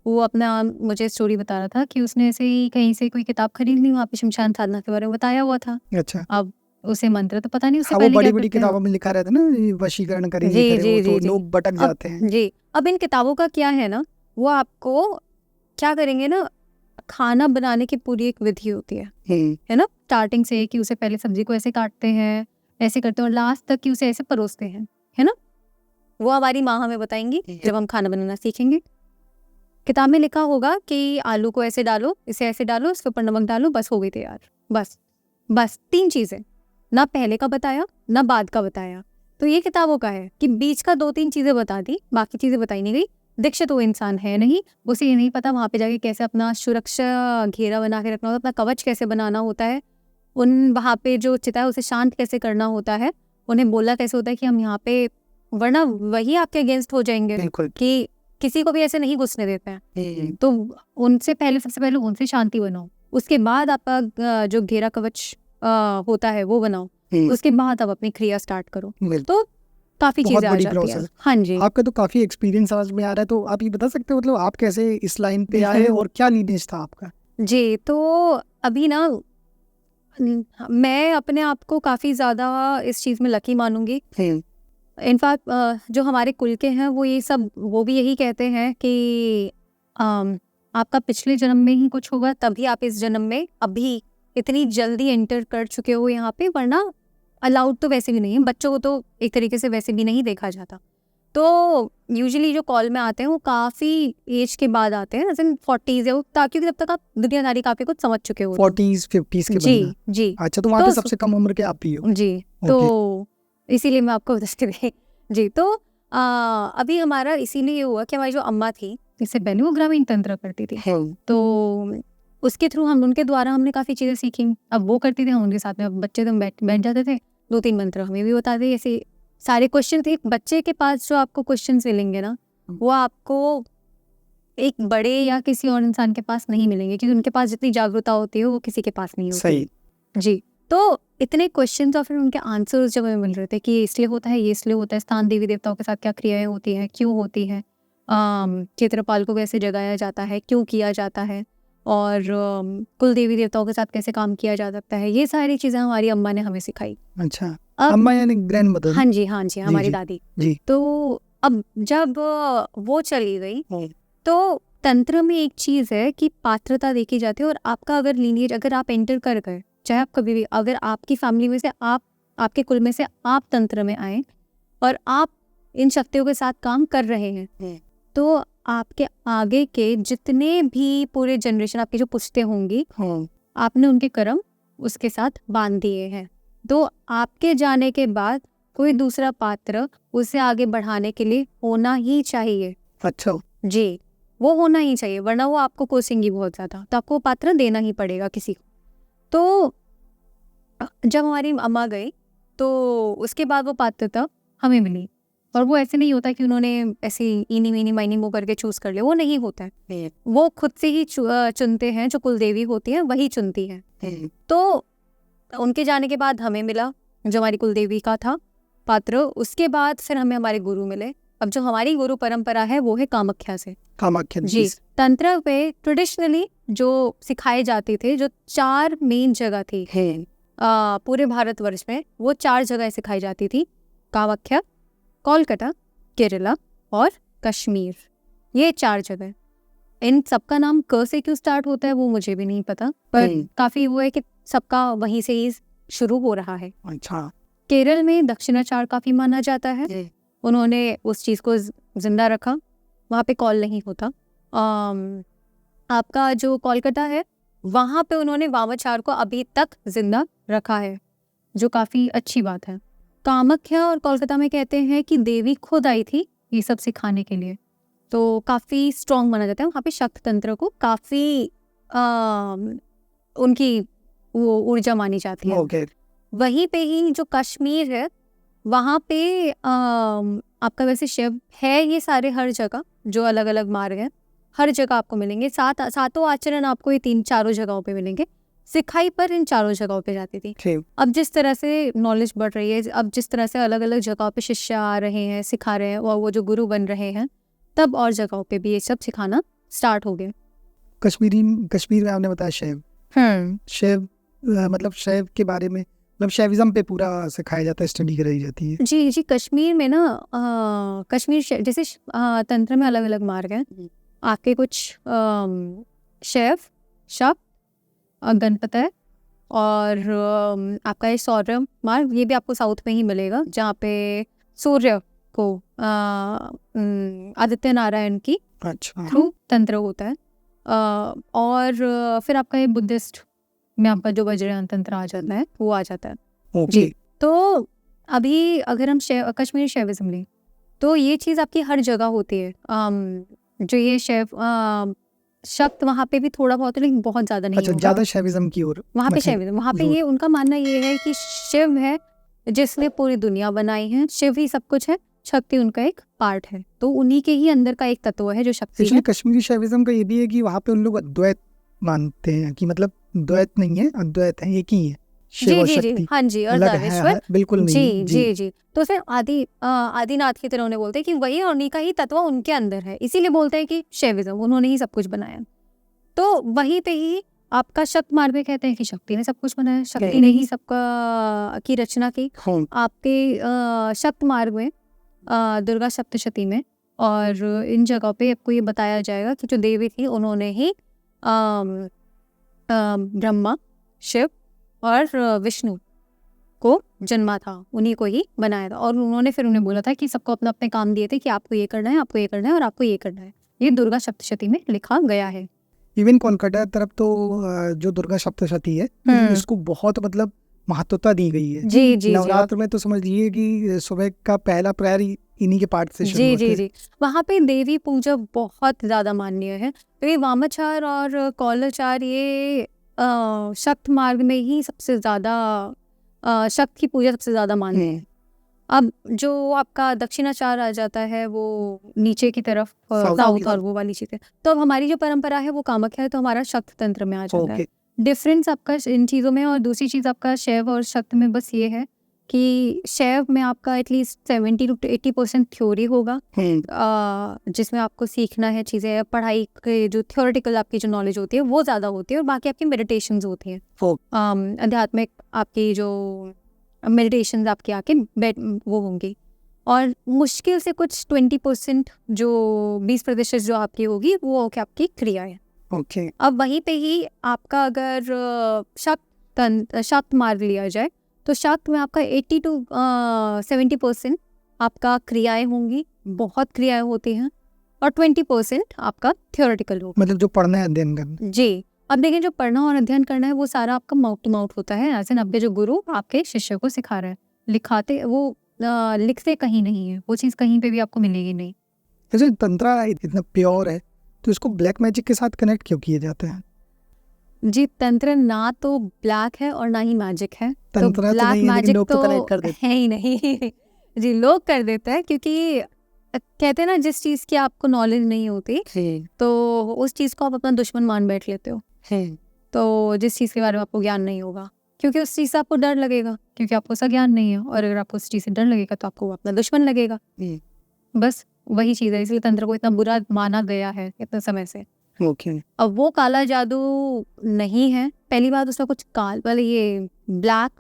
वो अपना मुझे स्टोरी बता रहा था कि उसने ऐसे ही कहीं से कोई किताब खरीद ली, वहाँ पे शमशान साधना के बारे में बताया हुआ था। अच्छा, अब उसे मंत्र तो पता नहीं, उससे पहले बड़ी-बड़ी किताबों में लिखा रहता है ना, वशीकरण करेंगे, तो लोग भटक जाते हैं। जी, अब इन किताबों का क्या है ना, वो आपको क्या करेंगे ना, खाना बनाने की पूरी एक विधि होती है ना, स्टार्टिंग से कि उसे पहले सब्जी को ऐसे काटते हैं, ऐसे करते हैं, और लास्ट तक कि उसे ऐसे परोसते हैं, है ना। वो हमारी माँ हमें बताएंगी जब हम खाना बनाना सीखेंगे। किताब में लिखा होगा कि आलू को ऐसे डालो, इसे ऐसे डालो, इसके ऊपर नमक डालो, बस हो गई तैयार। बस 3 चीज़ें, ना पहले का बताया ना बाद का बताया। तो ये किताबों का है कि बीच का 2-3 चीज़ें बता दी, बाकी चीज़ें बताई नहीं गई। दीक्षित वो इंसान है नहीं, उसे ये नहीं पता वहाँ पे जाके कैसे अपना सुरक्षा घेरा बना के रखना होता है, अपना कवच कैसे बनाना होता है, उन वहाँ पे जो चिता है उसे शांत कैसे करना होता है, उन्हें बोला कैसे होता है कि हम यहाँ पे, वरना वही आपके अगेंस्ट हो जाएंगे कि किसी को भी ऐसे नहीं घुसने देते हैं। तो उनसे पहले, सबसे पहले उनसे शांति बनाओ, उसके बाद आपका जो घेरा कवच होता है वो बनाओ, उसके बाद आप अपनी क्रिया स्टार्ट करो। तो काफी चीजें आ जाती है। हाँ जी, आपका तो काफी एक्सपीरियंस समझ में आ रहा है, तो आप ये बता सकते हो मतलब आप कैसे इस लाइन पे आए और क्या लीनेज था आपका? जी, तो अभी ना मैं अपने आप को काफी ज्यादा इस चीज में लकी मानूंगी। इनफैक्ट जो हमारे कुल के हैं वो भी यही कहते हैं कि आपका पिछले जन्म में ही कुछ होगा, तभी आप इस जन्म में अभी इतनी जल्दी एंटर कर चुके हो यहाँ पे, वरना अलाउड तो वैसे भी नहीं है। बच्चों को तो एक तरीके से वैसे भी नहीं देखा जाता। तो यूजुअली जो कॉल में आते हैं वो काफ़ी एज के बाद आते हैं, जैसे 40s या ताकि तब तक आप दुनियादारी काफ़ी कुछ समझ चुके हो। 40s 50s के जी बंदा। जी। अच्छा, तो वहाँ पे सबसे कम उम्र के आप ही हो? जी, तो इसीलिए मैं आपको बता रही। जी, तो अभी हमारा इसीलिए हुआ कि हमारी जो अम्मा थी, इससे पहले वो ग्रामीण तंत्र करती थी, तो उसके थ्रू उनके द्वारा हमने काफ़ी चीज़ें सीखी। अब वो करती थी, हम उनके साथ में बच्चे तो बैठ जाते थे, 2-3 मंत्र हमें भी बताते। ऐसे सारे क्वेश्चन थे। बच्चे के पास जो आपको क्वेश्चन मिलेंगे ना, वो आपको एक बड़े या किसी और इंसान के पास नहीं मिलेंगे, क्योंकि उनके पास जितनी जागरूकता होती है वो किसी के पास नहीं होती। सही जी, तो इतने क्वेश्चन और फिर उनके आंसर्स जब हमें मिल रहे थे कि इसलिए होता है, ये इसलिए होता है, स्थान देवी देवताओं के साथ क्या क्रियाएं होती हैं, क्यों होती है, क्षेत्रपाल को कैसे जगाया जाता है, क्यों किया जाता है, और कुल देवी देवताओं के साथ कैसे काम किया जा सकता है, ये सारी चीज़ें हमारी अम्मा ने हमें सिखाई। अच्छा, अम्मा यानी ग्रैंड मदर? हाँ जी, हाँ जी, हमारी दादी जी। तो अब जब वो चली गई तो तंत्र में एक चीज़ है कि पात्रता देखी जाती है, और आपका अगर लीनिएज, अगर आप एंटर कर गए, चाहे आप कभी भी, अगर आपकी फैमिली में से आपके कुल में से आप तंत्र में आए और आप इन शक्तियों के साथ काम कर रहे हैं, तो आपके आगे के जितने भी पूरे जनरेशन आपकी जो पुश्तें होंगी, आपने उनके कर्म उसके साथ बांध दिए हैं। तो आपके जाने के बाद कोई दूसरा पात्र उसे आगे बढ़ाने के लिए होना ही चाहिए। अच्छा जी, वो होना ही चाहिए, वरना वो आपको कोसेंगी बहुत ज़्यादा, तो आपको पात्र देना ही पड़ेगा किसी को। तो जब हमारी अम्मा गई तो उसके बाद वो पात्रता हमें मिली, और वो ऐसे नहीं होता कि उन्होंने ऐसे इनी मीनी माइनी मुँह करके चूज कर लिया, वो नहीं होता है। वो खुद से ही चुनते हैं, जो कुलदेवी होती है वही चुनती है। तो उनके जाने के बाद हमें मिला जो हमारी कुलदेवी का था पात्र, उसके बाद फिर हमें हमारे गुरु मिले। अब जो हमारी गुरु परंपरा है वो है कामाख्या से। कामाख्या जी, तंत्र पे ट्रेडिशनली जो सिखाए जाते थे, जो 4 मेन जगह थी पूरे भारतवर्ष में, वो 4 जगह सिखाई जाती थी, कामाख्या, कोलकाता, केरला और कश्मीर। ये 4 जगह। इन सबका नाम क से क्यों स्टार्ट होता है वो मुझे भी नहीं पता, पर काफी वो है कि सबका वहीं से ही शुरू हो रहा है। अच्छा, केरल में दक्षिणाचार काफी माना जाता है, उन्होंने उस चीज को जिंदा रखा, वहाँ पे कॉल नहीं होता। आपका जो कोलकाता है वहाँ पे उन्होंने वामाचार को अभी तक जिंदा रखा है, जो काफी अच्छी बात है। कामाख्या और कोलकाता में कहते हैं कि देवी खुद आई थी ये सब सिखाने के लिए, तो काफ़ी स्ट्रॉन्ग माना जाता है वहाँ पे। शक्त तंत्र को काफ़ी उनकी वो ऊर्जा मानी जाती है। वहीं पे ही जो कश्मीर है वहाँ पे आपका वैसे शिव है, ये सारे हर जगह जो अलग अलग मार्ग हैं हर जगह आपको मिलेंगे। सातों आचरण आपको ये 3-4 जगहों पे मिलेंगे। सिखाई पर इन 4 जगहों पे जाती थी। अब जिस तरह से नॉलेज बढ़ रही है, अब जिस तरह से अलग अलग जगहों पे शिष्य आ रहे हैं, सिखा रहे हैं, और वो जो गुरु बन रहे हैं, तब और जगहों पे भी ये सब सिखाना स्टार्ट हो गया। कश्मीर में आपने बताया शैव, शैव मतलब शैव के बारे में, मतलब शैविज्म पे पूरा सिखाया जाता है, स्टडी कराई जाती है। जी जी, कश्मीर में ना कश्मीर जैसे तंत्र में अलग अलग मार्ग हैं आपके, कुछ शैव, शक्त, गणपत है, और आपका ये सौर्य मार्ग, ये भी आपको साउथ में ही मिलेगा, जहाँ पे सूर्य को आदित्य नारायण की थ्रू तंत्र होता है। और फिर आपका ये बुद्धिस्ट में आपका जो वज्रयान तंत्र आ जाता है वो आ जाता है। जी, तो अभी अगर हम कश्मीरी शैविज्म लें तो ये चीज़ आपकी हर जगह होती है। जो ये शक्त वहाँ पे भी थोड़ा बहुत, लेकिन बहुत ज़्यादा नहीं। अच्छा, ज़्यादा शैविज्म की ओर वहाँ पे शैविज्म, वहाँ पे ये उनका मानना ये है कि शिव है जिसने पूरी दुनिया बनाई है, शिव ही सब कुछ है, शक्ति उनका एक पार्ट है, तो उन्हीं के ही अंदर का एक तत्व है जो शक्ति है। एक्चुअली कश्मीरी शैविज्म का ये भी है कि वहाँ पे उन लोग अद्वैत मानते हैं कि मतलब द्वैत नहीं है, अद्वैत है, एक ही है शिव और शक्ति। हाँ जी, अलग है, अर्धनारीश्वर, बिल्कुल नहीं। जी। तो उसे आदिनाथ की तरह उन्हें बोलते हैं कि वही और उन्हीं का ही तत्व उनके अंदर है, इसीलिए बोलते हैं कि शैविज्म, उन्होंने ही सब कुछ बनाया। तो वहीं पे ही आपका शक्त मार्ग में कहते हैं कि शक्ति ने सब कुछ बनाया, शक्ति ने ही सबका की रचना की। आपके शक्त मार्ग में दुर्गा सप्तशती में और इन जगहों पे आपको ये बताया जाएगा कि जो देवी थी उन्होंने ही ब्रह्मा, शिव और विष्णु को जन्मा था, उन्हीं को ही बनाया था। और उन्होंने फिर उन्हें बोला था कि सबको अपना अपने काम दिए थे कि आपको ये करना है, आपको ये करना है और आपको ये करना है। ये दुर्गा सप्तशती में लिखा गया है। इवन कोलकाता तरफ तो जो दुर्गा सप्तशती है इसको बहुत मतलब महत्वता दी गई है। जी। नवरात्र में तो समझ लीजिए कि सुबह का पहला प्रहर इन्हीं के पाठ से शुरू होता है। जी। वहाँ पे देवी पूजा बहुत ज्यादा मान्य है। तो ये वामाचार और कौलाचार ये शक्त मार्ग में ही सबसे ज्यादा शक्त की पूजा सबसे ज्यादा मान्य है। अब जो आपका दक्षिणाचार आ जाता है वो नीचे की तरफ साउथ और वो वाली चीजें, तो अब हमारी जो परंपरा है वो कामख्या है, तो हमारा शक्त तंत्र में आ जाता है। डिफरेंस आपका इन चीज़ों में। और दूसरी चीज़ आपका शैव और शक्त में बस ये है कि शैव में आपका एटलीस्ट 70 to 80% थ्योरी होगा, जिसमें आपको सीखना है चीज़ें, पढ़ाई के जो थ्योरेटिकल आपकी जो नॉलेज होती है वो ज़्यादा होती है, और बाकी आपकी मेडिटेशंस होती हैं, आध्यात्मिक आपकी जो मेडिटेशंस आपके आके वो होंगी। और मुश्किल से कुछ 20% जो 20% जो आपकी होगी वो आपकी क्रिया है। अब वहीं पे ही आपका अगर शक्त मार्ग लिया जाए तो शक्त में आपका 80 to 70% आपका क्रियाएं होंगी, बहुत क्रियाएं होती हैं, और 20% आपका थ्योरेटिकल होगा, मतलब जो पढ़ना है अध्ययन करना। जी। अब देखें, जो पढ़ना और अध्ययन करना है वो सारा आपका माउथ टू माउथ होता है, ऐसे 90 जो गुरु आपके शिष्य को सिखा रहे हैं, लिखाते वो लिखते कहीं नहीं है, वो चीज़ कहीं पे भी आपको मिलेगी नहीं। जैसे तंत्रा इतना प्योर है तो इसको ब्लैक मैजिक के साथ कनेक्ट क्यों किए जाते हैं? जी, तंत्र ना तो ब्लैक है और ना ही मैजिक है, तो ब्लैक मैजिक तो है ही नहीं। जी, लोग कर देते हैं, क्योंकि कहते हैं ना जिस चीज़ की आपको नॉलेज नहीं होती तो उस चीज़ को आप अपना दुश्मन मान बैठ लेते हो। तो जिस चीज़ के बारे में आपको ज्ञान नहीं होगा, क्योंकि उस चीज़ से आपको डर लगेगा, क्योंकि आपको उसका ज्ञान नहीं है, और अगर आपको उस चीज़ से डर लगेगा तो आपको अपना दुश्मन लगेगा। बस वही चीज़ है, इसलिए तंत्र को इतना बुरा माना गया है इतने समय से। अब वो काला जादू नहीं है, पहली बात उसका कुछ पहले ये ब्लैक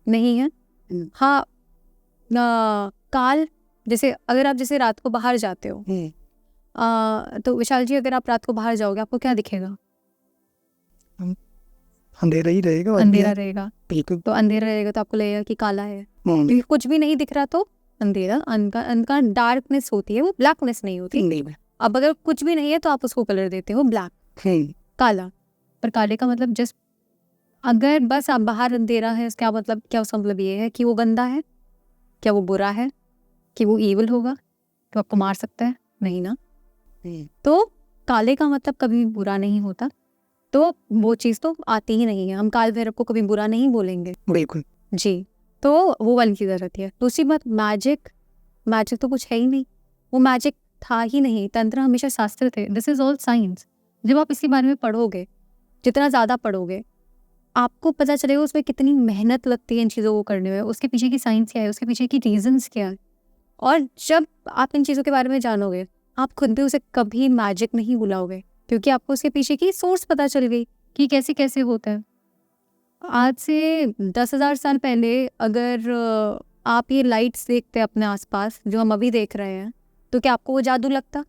नहीं है। हाँ, काल जैसे अगर आप जैसे रात को बाहर जाते हो, तो विशाल जी अगर आप रात को बाहर जाओगे आपको क्या दिखेगा? अंधेरा ही रहेगा। अंधेरा रहेगा, तो अंधेरा रहेगा तो आपको लगेगा कि काला है, क्योंकि कुछ भी नहीं दिख रहा तो अंधेरा, अनका डार्कनेस होती है, वो ब्लैकनेस नहीं होती। अब अगर कुछ भी नहीं है तो आप उसको कलर देते हो ब्लैक, काला। पर काले का मतलब जस्ट अगर बस आप बाहर अंधेरा है, क्या मतलब, क्या उसका मतलब ये है कि वो गंदा है, क्या वो बुरा है, कि वो ईविल होगा तो आपको मार सकता है? नहीं ना। तो काले का मतलब कभी बुरा नहीं होता, तो वो चीज़ तो आती ही नहीं है। हम काल भैरव को कभी बुरा नहीं बोलेंगे। बिल्कुल जी, तो वो वाली चीज़ रहती है। दूसरी बात, मैजिक तो कुछ है ही नहीं, वो मैजिक था ही नहीं। तंत्र हमेशा शास्त्र थे, दिस इज ऑल साइंस। जब आप इसके बारे में पढ़ोगे, जितना ज़्यादा पढ़ोगे, आपको पता चलेगा उसमें कितनी मेहनत लगती है इन चीज़ों को करने में, उसके पीछे की साइंस क्या है, उसके पीछे की रीजंस क्या है। और जब आप इन चीज़ों के बारे में जानोगे, आप खुद भी उसे कभी मैजिक नहीं बुलाओगे, क्योंकि आपको उसके पीछे की सोर्स पता चल गई कि कैसे कैसे होता है। आज से 10,000 साल पहले अगर आप ये लाइट्स देखते अपने आसपास जो हम अभी देख रहे हैं, तो क्या आपको वो जादू लगता?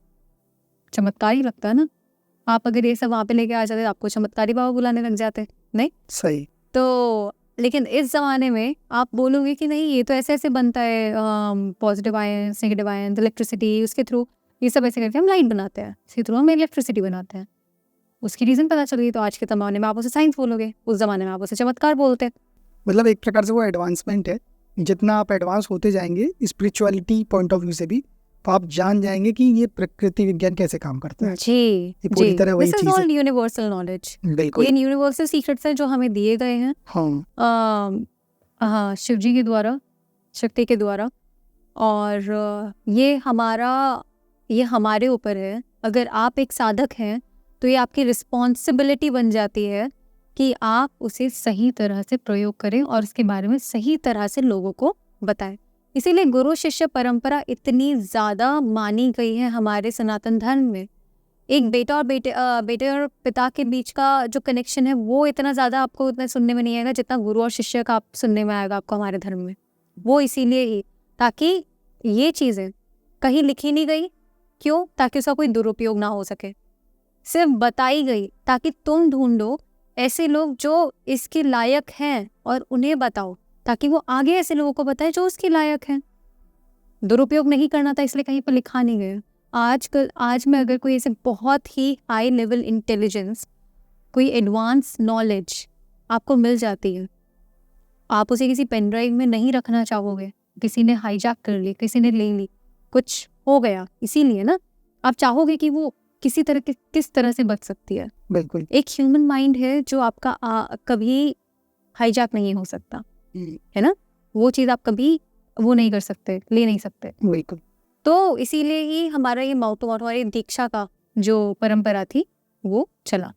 चमत्कार ही लगता है ना। आप अगर ये सब वहाँ पे लेके आ जाते तो आपको चमत्कारी बाबा बुलाने लग जाते, नहीं? सही। तो लेकिन इस ज़माने में आप बोलोगे कि नहीं, ये तो ऐसे ऐसे बनता है, positive ions, negative ions, electricity, उसके थ्रू ये सब ऐसे करके हम लाइट बनाते हैं, इसके थ्रू हम इलेक्ट्रिसिटी बनाते हैं। उसकी रीज़न पता चल गई, तो आज के ज़माने में आप उसे साइंस बोलोगे, उस ज़माने में आप उसे चमत्कार बोलते हैं। मतलब एक प्रकार से वो एडवांसमेंट है। जितना आप एडवांस होते जाएंगे स्पिरिचुअलिटी पॉइंट ऑफ व्यू से भी, तो आप जान जाएंगे कि ये प्रकृति विज्ञान कैसे काम करता है। जी, पूरी तरह वही चीज़ है। यूनिवर्सल नॉलेज, बिल्कुल, ये यूनिवर्सल सीक्रेट्स हैं जो हमें दिए गए हैं। हाँ, शिव जी के द्वारा, शक्ति के द्वारा, और ये हमारे ऊपर है। अगर आप एक साधक हैं तो ये आपकी रिस्पॉन्सिबिलिटी बन जाती है कि आप उसे सही तरह से प्रयोग करें और उसके बारे में सही तरह से लोगों को बताएं। इसीलिए गुरु शिष्य परंपरा इतनी ज़्यादा मानी गई है हमारे सनातन धर्म में। एक बेटे और पिता के बीच का जो कनेक्शन है वो इतना ज़्यादा आपको उतना सुनने में नहीं आएगा जितना गुरु और शिष्य का आप सुनने में आएगा आपको हमारे धर्म में। वो इसीलिए ही, ताकि ये चीज़ें कहीं लिखी नहीं गई। क्यों? ताकि उसका कोई दुरुपयोग ना हो सके। सिर्फ बताई गई ताकि तुम ढूंढो ऐसे लोग जो इसके लायक हैं और उन्हें बताओ, ताकि वो आगे ऐसे लोगों को बताए जो उसके लायक हैं। दुरुपयोग नहीं करना था इसलिए कहीं पर लिखा नहीं गया। आज में अगर कोई ऐसे बहुत ही हाई लेवल इंटेलिजेंस, कोई एडवांस नॉलेज आपको मिल जाती है, आप उसे किसी पेन ड्राइव में नहीं रखना चाहोगे। किसी ने हाईजैक कर ली, किसी ने ले ली, कुछ हो गया, इसीलिए ना आप चाहोगे कि वो किस तरह से बच सकती है। बिल्कुल। एक ह्यूमन माइंड है जो आपका कभी हाईजैक नहीं हो सकता, है ना। वो चीज़ आप कभी वो नहीं कर सकते, ले नहीं सकते। बिल्कुल। तो इसीलिए ही हमारा ये माउथ टू माउथ, हमारी दीक्षा का जो परंपरा थी वो चला।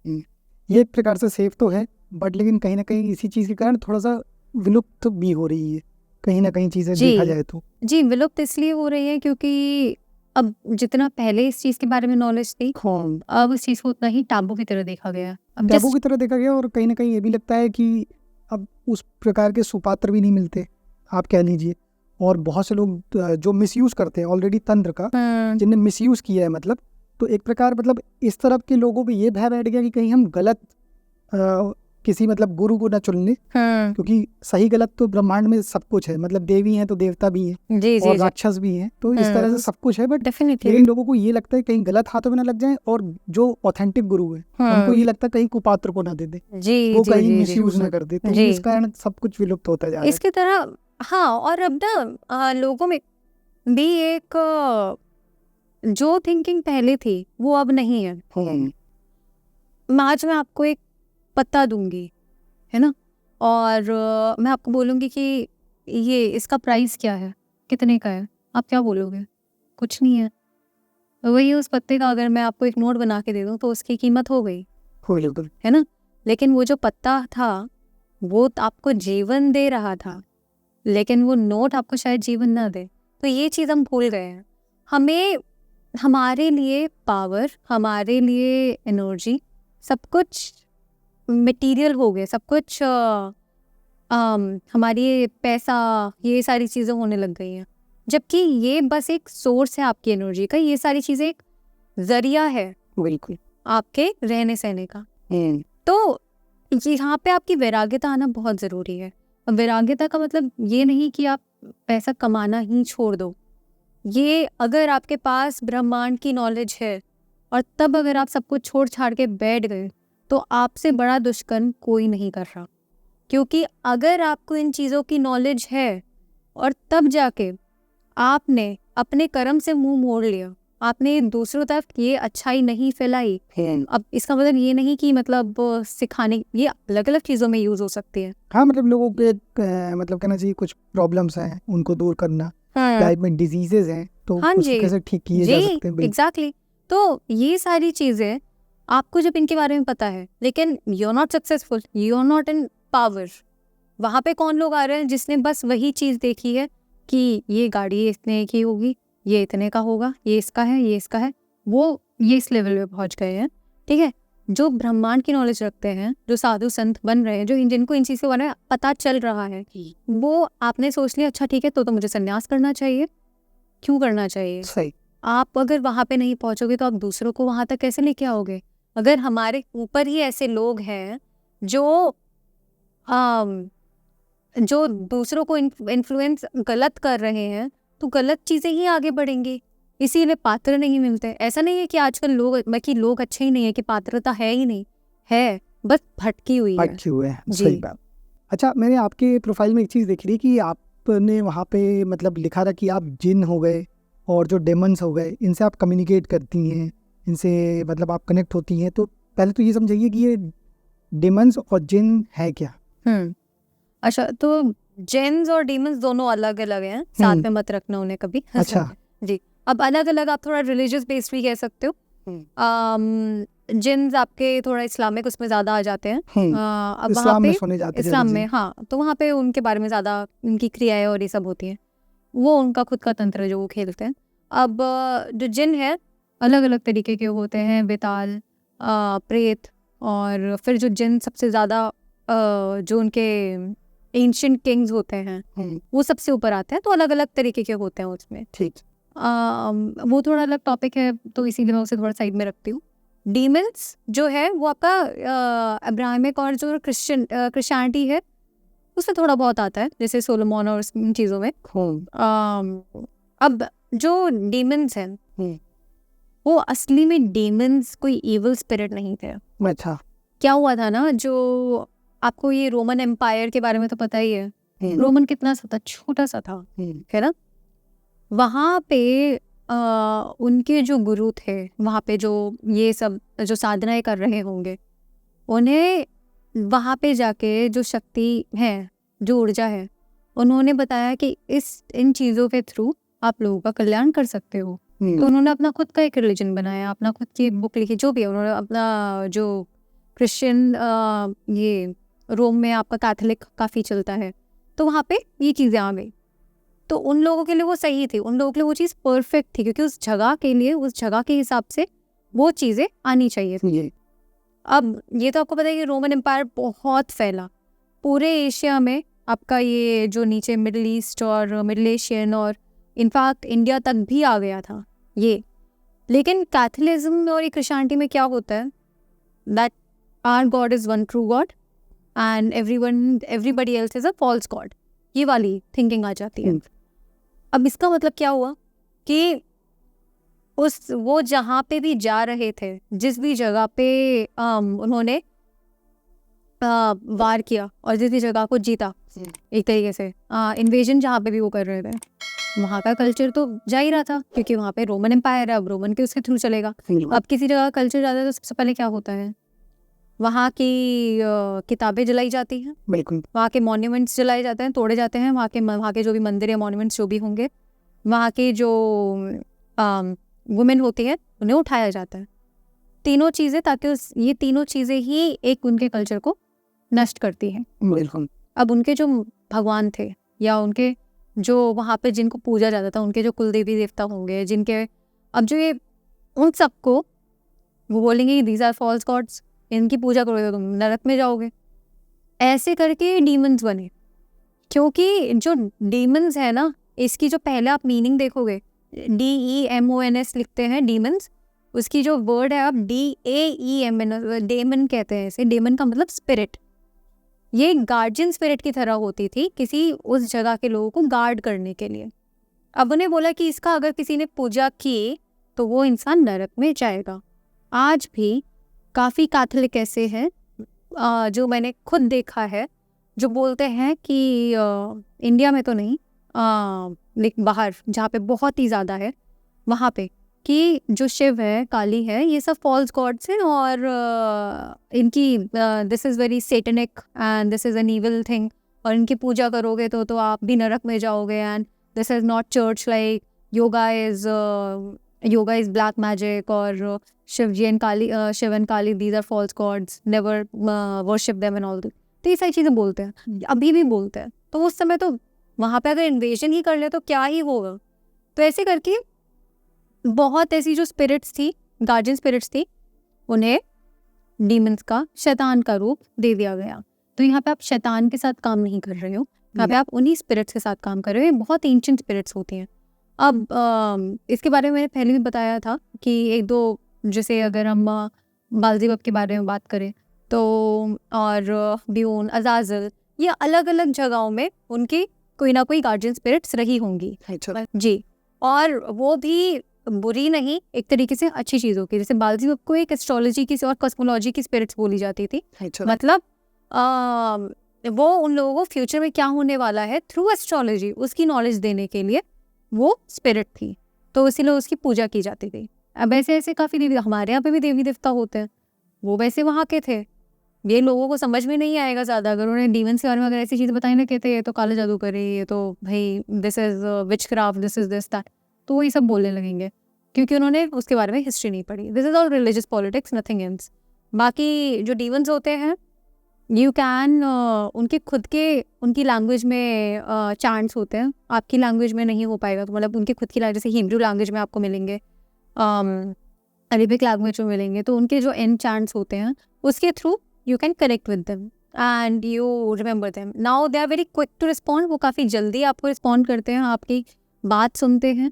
ये एक प्रकार से सेफ तो है, बट लेकिन कहीं ना कहीं इसी चीज़ के कारण थोड़ा सा विलुप्त भी हो रही है कहीं ना कहीं चीज़ें देखा जाए तो। जी, विलुप्त इसलिए हो रही है क्योंकि अब जितना पहले इस चीज़ के बारे में नॉलेज थी, अब इस चीज़ को उतना ही टाबू की तरह देखा गया। अब टैबू की तरह देखा गया, और कहीं ना कहीं ये भी लगता है कि अब उस प्रकार के सुपात्र भी नहीं मिलते, आप कह लीजिए। और बहुत से लोग जो मिसयूज़ करते हैं ऑलरेडी तंत्र का, जिन्हें मिसयूज़ किया है, मतलब तो एक प्रकार मतलब इस तरफ के लोगों पे ये भय बैठ गया कि कहीं हम गलत किसी मतलब गुरु को ना चुन लें, क्योंकि सही गलत तो ब्रह्मांड में सब कुछ है। मतलब देवी हैं तो देवता भी हैं और राक्षस भी हैं, तो इस तरह से सब कुछ है। बट लेकिन लोगों को ये लगता है कहीं गलत हाथों में ना लग जाए, और जो ऑथेंटिक गुरु है उनको ये लगता है कहीं कुपात्र को ना दे दे, वो कहीं मिसयूज ना कर दे, तो इस कारण सब कुछ विलुप्त होता जा रहा है इसकी तरह। हाँ, और अब ना लोगों में भी एक जो थिंकिंग पहले थी वो अब नहीं है। आज मैं आपको एक पत्ता दूंगी, है ना, और मैं आपको बोलूंगी कि ये इसका प्राइस क्या है, कितने का है, आप क्या बोलोगे? कुछ नहीं है। वही उस पत्ते का अगर मैं आपको एक नोट बना के दे दूं तो उसकी कीमत हो गई, है ना। लेकिन वो जो पत्ता था वो आपको जीवन दे रहा था, लेकिन वो नोट आपको शायद जीवन ना दे। तो ये चीज़ हम भूल गए हैं। हमें हमारे लिए पावर, हमारे लिए एनर्जी, सब कुछ मटेरियल हो गए, सब कुछ हमारी पैसा, ये सारी चीज़ें होने लग गई हैं, जबकि ये बस एक सोर्स है आपकी एनर्जी का। ये सारी चीज़ें एक जरिया है बिल्कुल आपके रहने सहने का। तो यहाँ पे आपकी वैराग्यता आना बहुत ज़रूरी है। और वैराग्यता का मतलब ये नहीं कि आप पैसा कमाना ही छोड़ दो। ये अगर आपके पास ब्रह्मांड की नॉलेज है और तब अगर आप सब कुछ छोड़ छाड़ के बैठ गए तो आपसे बड़ा दुष्कर्म कोई नहीं कर रहा। क्योंकि अगर आपको इन चीज़ों की नॉलेज है और तब जाके आपने अपने कर्म से मुंह मोड़ लिया, आपने दूसरों तक ये अच्छाई नहीं फैलाई, अब इसका मतलब ये नहीं कि मतलब सिखाने, ये अलग अलग चीज़ों में यूज हो सकती है। हाँ, मतलब लोगों के मतलब कहना चाहिए कुछ प्रॉब्लम्स हैं उनको दूर करना, लाइफ में डिजीजेज हैं तो उसको कैसे ठीक किए जा सकते हैं। एग्जैक्टली। तो ये सारी चीज़ें आपको जब इनके बारे में पता है, लेकिन you are not successful, you are not in power. वहाँ पे कौन लोग आ रहे हैं जिसने बस वही चीज़ देखी है कि ये गाड़ी इतने की होगी, ये इतने का होगा, ये इसका है, ये इसका है, वो ये इस लेवल पे पहुँच गए हैं। ठीक है, जो ब्रह्मांड की नॉलेज रखते हैं, जो साधु संत बन रहे हैं, जो जिनको इन चीज़ के बारे में पता चल रहा है, वो आपने सोच लिया अच्छा ठीक है तो मुझे संन्यास करना चाहिए। क्यों करना चाहिए? सही। आप अगर वहाँ पे नहीं पहुँचोगे तो आप दूसरों को वहाँ तक कैसे लेके आओगे? अगर हमारे ऊपर ही ऐसे लोग हैं जो दूसरों को इन्फ्लुएंस गलत कर रहे हैं, तो गलत चीज़ें ही आगे बढ़ेंगी। इसीलिए पात्र नहीं मिलते। ऐसा नहीं है कि आजकल लोग अच्छे ही नहीं है, कि पात्रता है ही नहीं, है बस भटकी हुई है। सही बात। अच्छा, मैंने आपके प्रोफाइल में एक चीज़ देखी थी कि आपने वहाँ पे मतलब लिखा था कि आप जिन हो गए और जो डेमन्स हो गए, इनसे आप कम्युनिकेट करती हैं, इनसे मतलब आप कनेक्ट होती हैं। तो पहले तो ये समझाइए कि ये डेमन्स और जिन है क्या? अच्छा, तो जेन्स और डीमंस दोनों अलग अलग हैं, साथ में मत रखना उन्हें कभी। अच्छा। जी। अब अलग अलग आप थोड़ा रिलीजियस बेस्ड भी कह सकते हो। जिन्स आपके थोड़ा इस्लामिक उसमें ज़्यादा आ जाते हैं। अब वहाँ पे इस्लाम में, हाँ, तो वहाँ पे उनके बारे में ज़्यादा उनकी क्रियाएं और ये सब होती हैं, वो उनका खुद का तंत्र है जो वो खेलते हैं। अब जो जिन है अलग अलग तरीके के होते हैं, बेताल, प्रेत, और फिर जो जिन सबसे ज़्यादा जो उनके एंशिएंट किंग्स होते हैं वो सबसे ऊपर आते हैं, तो अलग अलग तरीके के होते हैं उसमें। ठीक। वो थोड़ा अलग टॉपिक है, तो इसीलिए मैं उसे थोड़ा साइड में रखती हूँ। डीमंस जो है वो आपका अब्राहमिक और जो क्रिश्चियनिटी है उसमें थोड़ा बहुत आता है, जैसे सोलोमन और इन चीज़ों में। अब जो डीमंस हैं वो असली में डीमंस कोई इविल स्पिरिट नहीं थे। अच्छा। क्या हुआ था ना, जो आपको ये रोमन एम्पायर के बारे में तो पता ही है, रोमन कितना सा था, छोटा सा था, है ना। वहाँ पे उनके जो गुरु थे वहाँ पे, जो ये सब जो साधनाएं कर रहे होंगे, उन्हें वहाँ पे जाके जो शक्ति है, जो ऊर्जा है, उन्होंने बताया कि इन चीज़ों के थ्रू आप लोगों का कल्याण कर सकते हो। तो उन्होंने अपना खुद का एक रिलीजन बनाया, अपना खुद की बुक लिखी, जो भी है। उन्होंने अपना जो क्रिश्चियन, ये रोम में आपका कैथोलिक काफ़ी चलता है, तो वहाँ पे ये चीज़ें आ गई। तो उन लोगों के लिए वो सही थी, उन लोगों के लिए वो चीज़ परफेक्ट थी, क्योंकि उस जगह के लिए, उस जगह के हिसाब से वो चीज़ें आनी चाहिए थी। अब ये तो आपको पता है कि रोमन एम्पायर बहुत फैला पूरे एशिया में। आपका ये जो नीचे मिडिल ईस्ट और मिडिल एशियन और इनफैक्ट इंडिया तक भी आ गया था ये। लेकिन कैथोलिज्म और क्रिश्चियनिटी में क्या होता है, that our god is one true god and everybody else is a false god, ये वाली थिंकिंग आ जाती है। अब इसका मतलब क्या हुआ कि वो जहाँ पे भी जा रहे थे, जिस भी जगह पे उन्होंने वार किया और जिस भी जगह को जीता, एक तरीके से इन्वेजन जहाँ पे भी वो कर रहे थे, वहाँ का कल्चर तो जा ही रहा था, क्योंकि वहाँ पे रोमन एम्पायर है, अब रोमन के उसके थ्रू चलेगा। अब किसी जगह कल्चर जाता है तो सबसे पहले क्या होता है, वहाँ की किताबें जलाई जाती हैं, बिल्कुल, वहाँ के मॉन्यूमेंट्स जलाए जाते हैं, तोड़े जाते हैं, वहाँ के जो भी मंदिर या मॉन्यूमेंट्स जो भी होंगे, वहाँ के जो वुमेन होती है उन्हें उठाया जाता है। तीनों चीज़ें, ताकि ये तीनों चीज़ें ही एक उनके कल्चर को नष्ट करती हैं। बिल्कुल। अब उनके जो भगवान थे, या उनके जो वहाँ पे जिनको पूजा जाता था, उनके जो कुल देवी देवता होंगे, जिनके, अब जो ये उन सबको वो बोलेंगे दीज आर फॉल्स गॉड्स, इनकी पूजा करोगे तो तुम नरक में जाओगे। ऐसे करके डीमंस बने, क्योंकि जो डीमंस है ना, इसकी जो पहले आप मीनिंग देखोगे, DEMONS लिखते हैं डीमंस, उसकी जो वर्ड है आप DAEMN, डेमन कहते हैं इसे। डेमन का मतलब स्पिरिट। ये गार्जियन स्पिरिट की तरह होती थी, किसी उस जगह के लोगों को गार्ड करने के लिए। अब उन्हें बोला कि इसका अगर किसी ने पूजा की तो वो इंसान नरक में जाएगा। आज भी काफ़ी कैथोलिक ऐसे हैं जो मैंने खुद देखा है, जो बोलते हैं कि इंडिया में तो नहीं, लेकिन बाहर जहाँ पे बहुत ही ज़्यादा है, वहाँ पे कि जो शिव है, काली है, ये सब फॉल्स गॉड्स हैं, और इनकी this is very Satinique and this is an evil thing, और इनकी पूजा करोगे तो आप भी नरक में जाओगे, and this is not church like, yoga is black magic, और Shiva and Kali these are false gods, never worship them and all that. तो ये सारी चीज़ें बोलते हैं, अभी भी बोलते हैं। तो उस समय तो वहाँ पे अगर इन्वेजन ही कर ले तो क्या ही होगा। तो ऐसे करके बहुत ऐसी जो स्पिरिट्स थी, गार्जियन स्पिरिट्स थी, उन्हें डीमंस का, शैतान का रूप दे दिया गया। तो यहाँ पे आप शैतान के साथ काम नहीं कर रहे हो, यहाँ पे आप उन्हीं स्पिरिट्स के साथ काम कर रहे हो। ये बहुत एंशिएंट स्पिरिट्स होती हैं। अब इसके बारे में मैंने पहले भी बताया था कि एक दो, जैसे अगर हम बालज़ेबब के बारे में बात करें तो, और ब्यून, अज़ाज़िल, ये अलग अलग जगहों में उनकी कोई ना कोई गार्जियन स्पिरिट्स रही होंगी जी। और वो भी बुरी नहीं, एक तरीके से अच्छी चीज़ों की। जैसे बालज़ेबब को एक एस्ट्रोलॉजी की और कॉस्मोलॉजी की स्पिरिट्स बोली जाती थी। मतलब वो उन लोगों को फ्यूचर में क्या होने वाला है थ्रू एस्ट्रोलॉजी, उसकी नॉलेज देने के लिए वो स्पिरिट थी, तो इसीलिए उसकी पूजा की जाती थी। अब ऐसे ऐसे काफ़ी देवी, हमारे यहाँ पे भी देवी देवता होते हैं, वो वैसे वहाँ के थे। ये लोगों को समझ में नहीं आएगा ज़्यादा। अगर उन्हें डीमंस के बारे में अगर ऐसी चीज़ें बताएं ना, कहते ये तो काला जादू करे, ये तो भाई this is which craft, this is this that, तो वही सब बोलने लगेंगे क्योंकि उन्होंने उसके बारे में हिस्ट्री नहीं पढ़ी। This is all religious politics, nothing else. बाकी जो डीमंस होते हैं, यू कैन उनके खुद के, उनकी लैंग्वेज में चांट्स होते हैं, आपकी लैंग्वेज में नहीं हो पाएगा। तो मतलब उनकी खुद की लैंग्वेज, जैसे हिब्रू लैंग्वेज में आपको मिलेंगे, अरेबिक लैंग्वेज में मिलेंगे, तो उनके जो एंड चांट्स होते हैं उसके through you can connect with them and you remember them. Now they are very quick to respond, वो काफ़ी जल्दी आपको रिस्पॉन्ड करते हैं, आपकी बात सुनते हैं।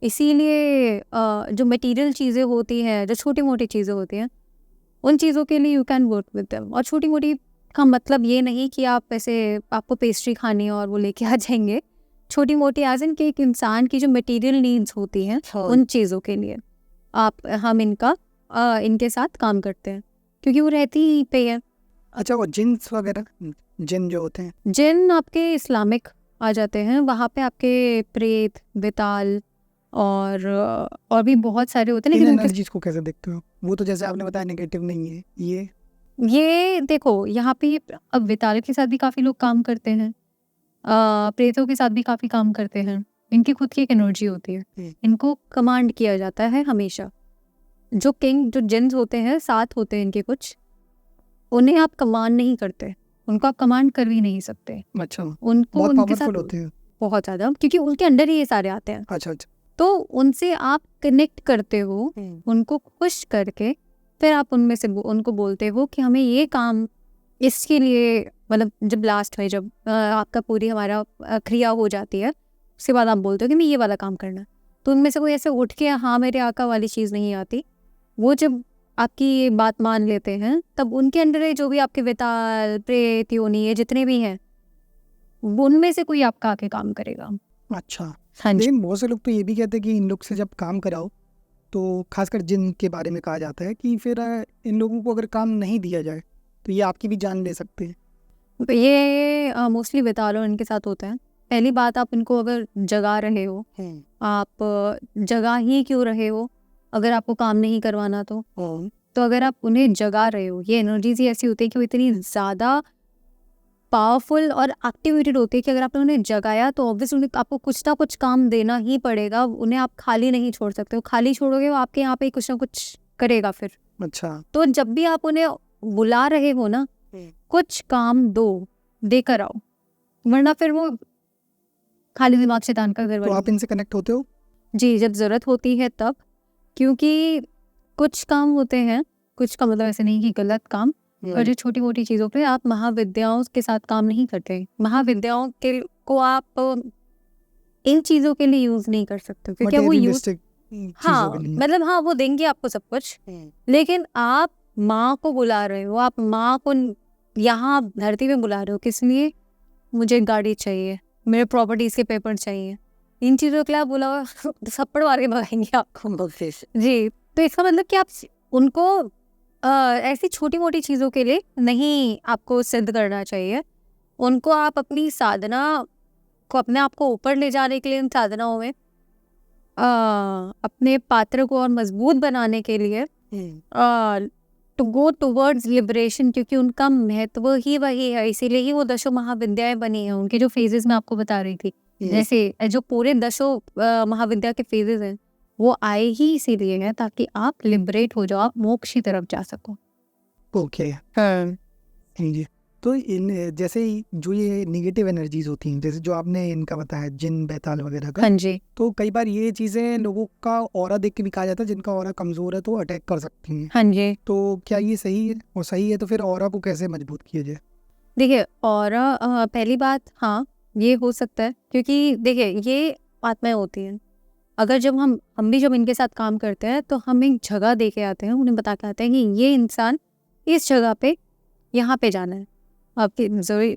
इसीलिए जो मटेरियल चीज़ें होती हैं, जो छोटी मोटी चीज़ें होती हैं, उन चीज़ों के लिए you can work with them. और छोटी मोटी का मतलब ये नहीं कि आप ऐसे आपको पेस्ट्री खानी है और वो लेके आ जाएंगे। छोटी मोटी एज इन कि एक इंसान की जो मटेरियल नीड्स होती हैं उन चीज़ों के लिए हम इनके साथ काम करते हैं क्योंकि वो रहती ही पे है। अच्छा, वो जिन्स वगैरह, जिन जो होते हैं, जिन आपके इस्लामिक आ जाते हैं, वहाँ पे आपके प्रेत, बेताल और भी बहुत सारे होते हैं। इन लेकिन एनर्जीज को कैसे देखते हो? वो तो जैसे आपने बताया नेगेटिव नहीं है ये देखो, यहाँ पे अब बेताल के साथ भी काफ़ी लोग काम करते हैं, प्रेतों के साथ भी काफ़ी काम करते हैं। इनकी खुद की एक एनर्जी होती है, इनको कमांड किया जाता है हमेशा। जो किंग, जो जिन्स होते हैं, साथ होते हैं इनके कुछ, उन्हें आप कमांड नहीं करते, उनको आप कमांड कर भी नहीं सकते। अच्छा, उनको बहुत उनके साथ पावरफुल होते हैं, बहुत ज़्यादा, क्योंकि उनके अंडर ही ये सारे आते हैं। अच्छा, तो उनसे आप कनेक्ट करते हो, उनको खुश करके फिर आप उनमें से उनको बोलते हो कि हमें ये काम इसके लिए, मतलब जब लास्ट में जब आपका पूरी हमारा क्रिया हो जाती है, उसके बाद आप बोलते हो कि मैं ये वाला काम करना है। तो उनमें से कोई ऐसे उठ के हाँ मेरे आका वाली चीज़ नहीं आती। वो जब आपकी ये बात मान लेते हैं, तब उनके अंडर जो भी आपके वेताल, प्रेत, योनि, ये जितने भी हैं, उनमें से कोई आपका आके काम करेगा। अच्छा, हाँ जी। लेकिन बहुत से लोग तो ये भी कहते हैं कि इन लोग से जब काम कराओ, तो खासकर जिन के बारे में कहा जाता है कि फिर इन लोगों को अगर काम नहीं दिया जाए तो ये आपकी भी जान ले सकते हैं। तो ये मोस्टली बेताल और इनके साथ होता है। पहली बात, आप इनको अगर जगा रहे हो, आप जगा ही क्यों रहे हो अगर आपको काम नहीं करवाना तो अगर आप उन्हें जगा रहे हो, ये एनर्जीज ही ऐसी होती है कि वो इतनी ज़्यादा पावरफुल और एक्टिवेटेड होती है कि अगर आपने उन्हें जगाया तो ऑब्वियसली आपको कुछ ना कुछ काम देना ही पड़ेगा। उन्हें आप खाली नहीं छोड़ सकते हो, खाली छोड़ोगे वो आपके यहाँ पे कुछ ना कुछ करेगा फिर। अच्छा, तो जब भी आप उन्हें बुला रहे हो ना, कुछ काम देकर आओ, वरना फिर वो खाली दिमाग शैतान का घर। तो आप इनसे कनेक्ट होते हो? जी, जब ज़रूरत होती है तब, क्योंकि कुछ काम होते हैं, कुछ का मतलब ऐसे नहीं कि गलत काम, और जो छोटी मोटी चीज़ों पे आप महाविद्याओं के साथ काम नहीं करते। महाविद्याओं के को आप इन चीज़ों के लिए यूज़ नहीं कर सकते क्योंकि वो यूज़, हाँ मतलब हाँ वो देंगे आपको सब कुछ, लेकिन आप माँ को बुला रहे हो, आप माँ को यहाँ धरती में बुला रहे हो, किस लिए? मुझे गाड़ी चाहिए, मेरे प्रॉपर्टीज़ के पेपर चाहिए, इन चीज़ों के लिए आप बुलाओ थप्पड़ मार के भगाएंगे आपको जी। तो इसका मतलब कि आप उनको ऐसी छोटी मोटी चीज़ों के लिए नहीं आपको सिद्ध करना चाहिए। उनको आप अपनी साधना को, अपने आप को ऊपर ले जाने के लिए, इन साधनाओं में अपने पात्र को और मजबूत बनाने के लिए, टू गो टुवर्ड्स लिबरेशन, क्योंकि उनका महत्व ही वही है। इसीलिए ही वो दशो महाविद्याएं बनी हैं, उनके जो फेजेस मैं आपको बता रही थी। जैसे जो पूरे दशो महाविद्या के फेजेस हैं, वो आए ही इसीलिए हैं ताकि आप लिबरेट हो जाओ, आप मोक्ष की तरफ जा सको। ओके, जी। तो इन जैसे जो ये नेगेटिव एनर्जीज होती हैं, जैसे जो आपने इनका बताया जिन, बेताल वगैरह का, हाँ जी। तो कई बार ये चीज़ें लोगों का ऑरा देख के भी कहा जाता है, जिनका ऑरा कमज़ोर है तो अटैक कर सकती हैं। हाँ जी। तो क्या ये सही है? और सही है तो फिर ऑरा को कैसे मजबूत किया जाए? देखिए, ऑरा पहली बात, हाँ ये हो सकता है, क्योंकि देखिए ये आत्माएं होती हैं। अगर जब हम भी जब इनके साथ काम करते हैं तो हम एक जगह दे के आते हैं, उन्हें बता के आते हैं कि ये इंसान इस जगह पे यहाँ पे जाना है। आपके ज़रूरी,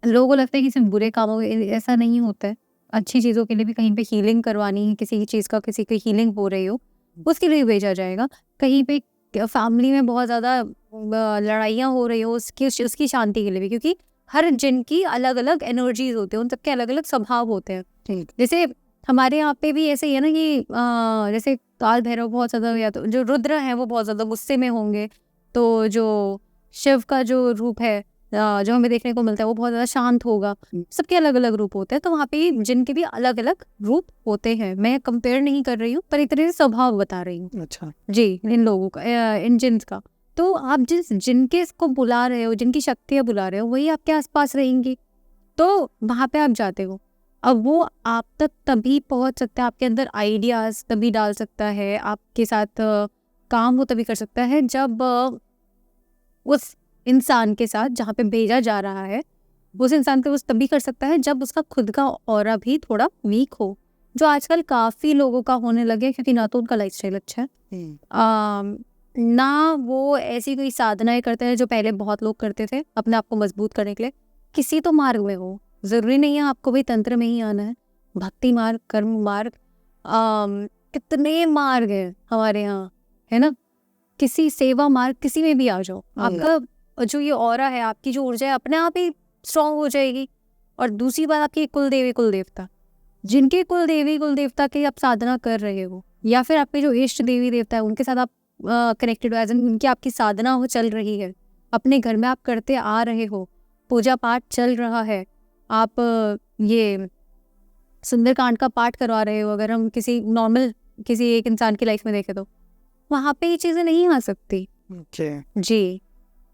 लोगों को लगता है कि सिर्फ बुरे कामों के, ऐसा नहीं होता है। अच्छी चीज़ों के लिए भी, कहीं पे हीलिंग करवानी है किसी चीज़ का, किसी की हीलिंग हो रही हो, उसके लिए भेजा जाएगा। कहीं पे फैमिली में बहुत ज़्यादा लड़ाइयाँ हो रही हो, उसकी शांति के लिए भी, क्योंकि हर जिन की अलग अलग एनर्जीज होते हैं, उन सबके अलग अलग स्वभाव होते हैं। जैसे हमारे यहाँ पे भी ऐसे ही है ना कि जैसे काल भैरव बहुत ज़्यादा, या तो जो रुद्र हैं वो बहुत ज़्यादा गुस्से में होंगे, तो जो शिव का जो रूप है जो हमें देखने को मिलता है वो बहुत ज़्यादा शांत होगा। सबके अलग अलग रूप होते हैं, तो वहाँ पे जिन के भी अलग अलग रूप होते हैं। मैं कंपेयर नहीं कर रही हूँ, पर एक तरह से स्वभाव बता रही हूँ। अच्छा जी, इन लोगों का, इन जिन्स का। तो आप जिस जिनके को बुला रहे हो, जिनकी शक्तियाँ बुला रहे हो, वही आपके आसपास रहेंगी, तो वहाँ पे आप जाते हो। अब वो आप तक तभी पहुँच सकता है, आपके अंदर आइडियाज़ तभी डाल सकता है, आपके साथ काम वो तभी कर सकता है जब उस इंसान के साथ जहाँ पे भेजा जा रहा है, उस इंसान को उस तभी कर सकता है जब उसका खुद का ऑरा भी थोड़ा वीक हो, जो आजकल काफ़ी लोगों का होने लगे, क्योंकि ना तो उनका लाइफस्टाइल अच्छा है, ना वो ऐसी कोई साधनाएं करते हैं जो पहले बहुत लोग करते थे अपने आप को मजबूत करने के लिए। किसी तो मार्ग में हो, ज़रूरी नहीं है आपको भी तंत्र में ही आना है। भक्ति मार्ग, कर्म मार्ग, कितने मार्ग हैं हमारे यहाँ, है ना। किसी सेवा मार्ग, किसी में भी आ जाओ, आपका जो ये ऑरा है, आपकी जो ऊर्जा है अपने आप ही स्ट्रांग हो जाएगी। और दूसरी बात, आपकी कुल देवी कुल देवता, जिनके कुल देवी कुल देवता की आप साधना कर रहे हो, या फिर आपके जो इष्ट देवी देवता है उनके साथ आप कनेक्टेड हो, एज उनकी आपकी साधना हो चल रही है, अपने घर में आप करते आ रहे हो, पूजा पाठ चल रहा है, आप ये सुंदरकांड का पाठ करवा रहे हो, अगर हम किसी नॉर्मल किसी एक इंसान की लाइफ में देखें तो वहाँ पे ये चीज़ें नहीं आ सकती। जी,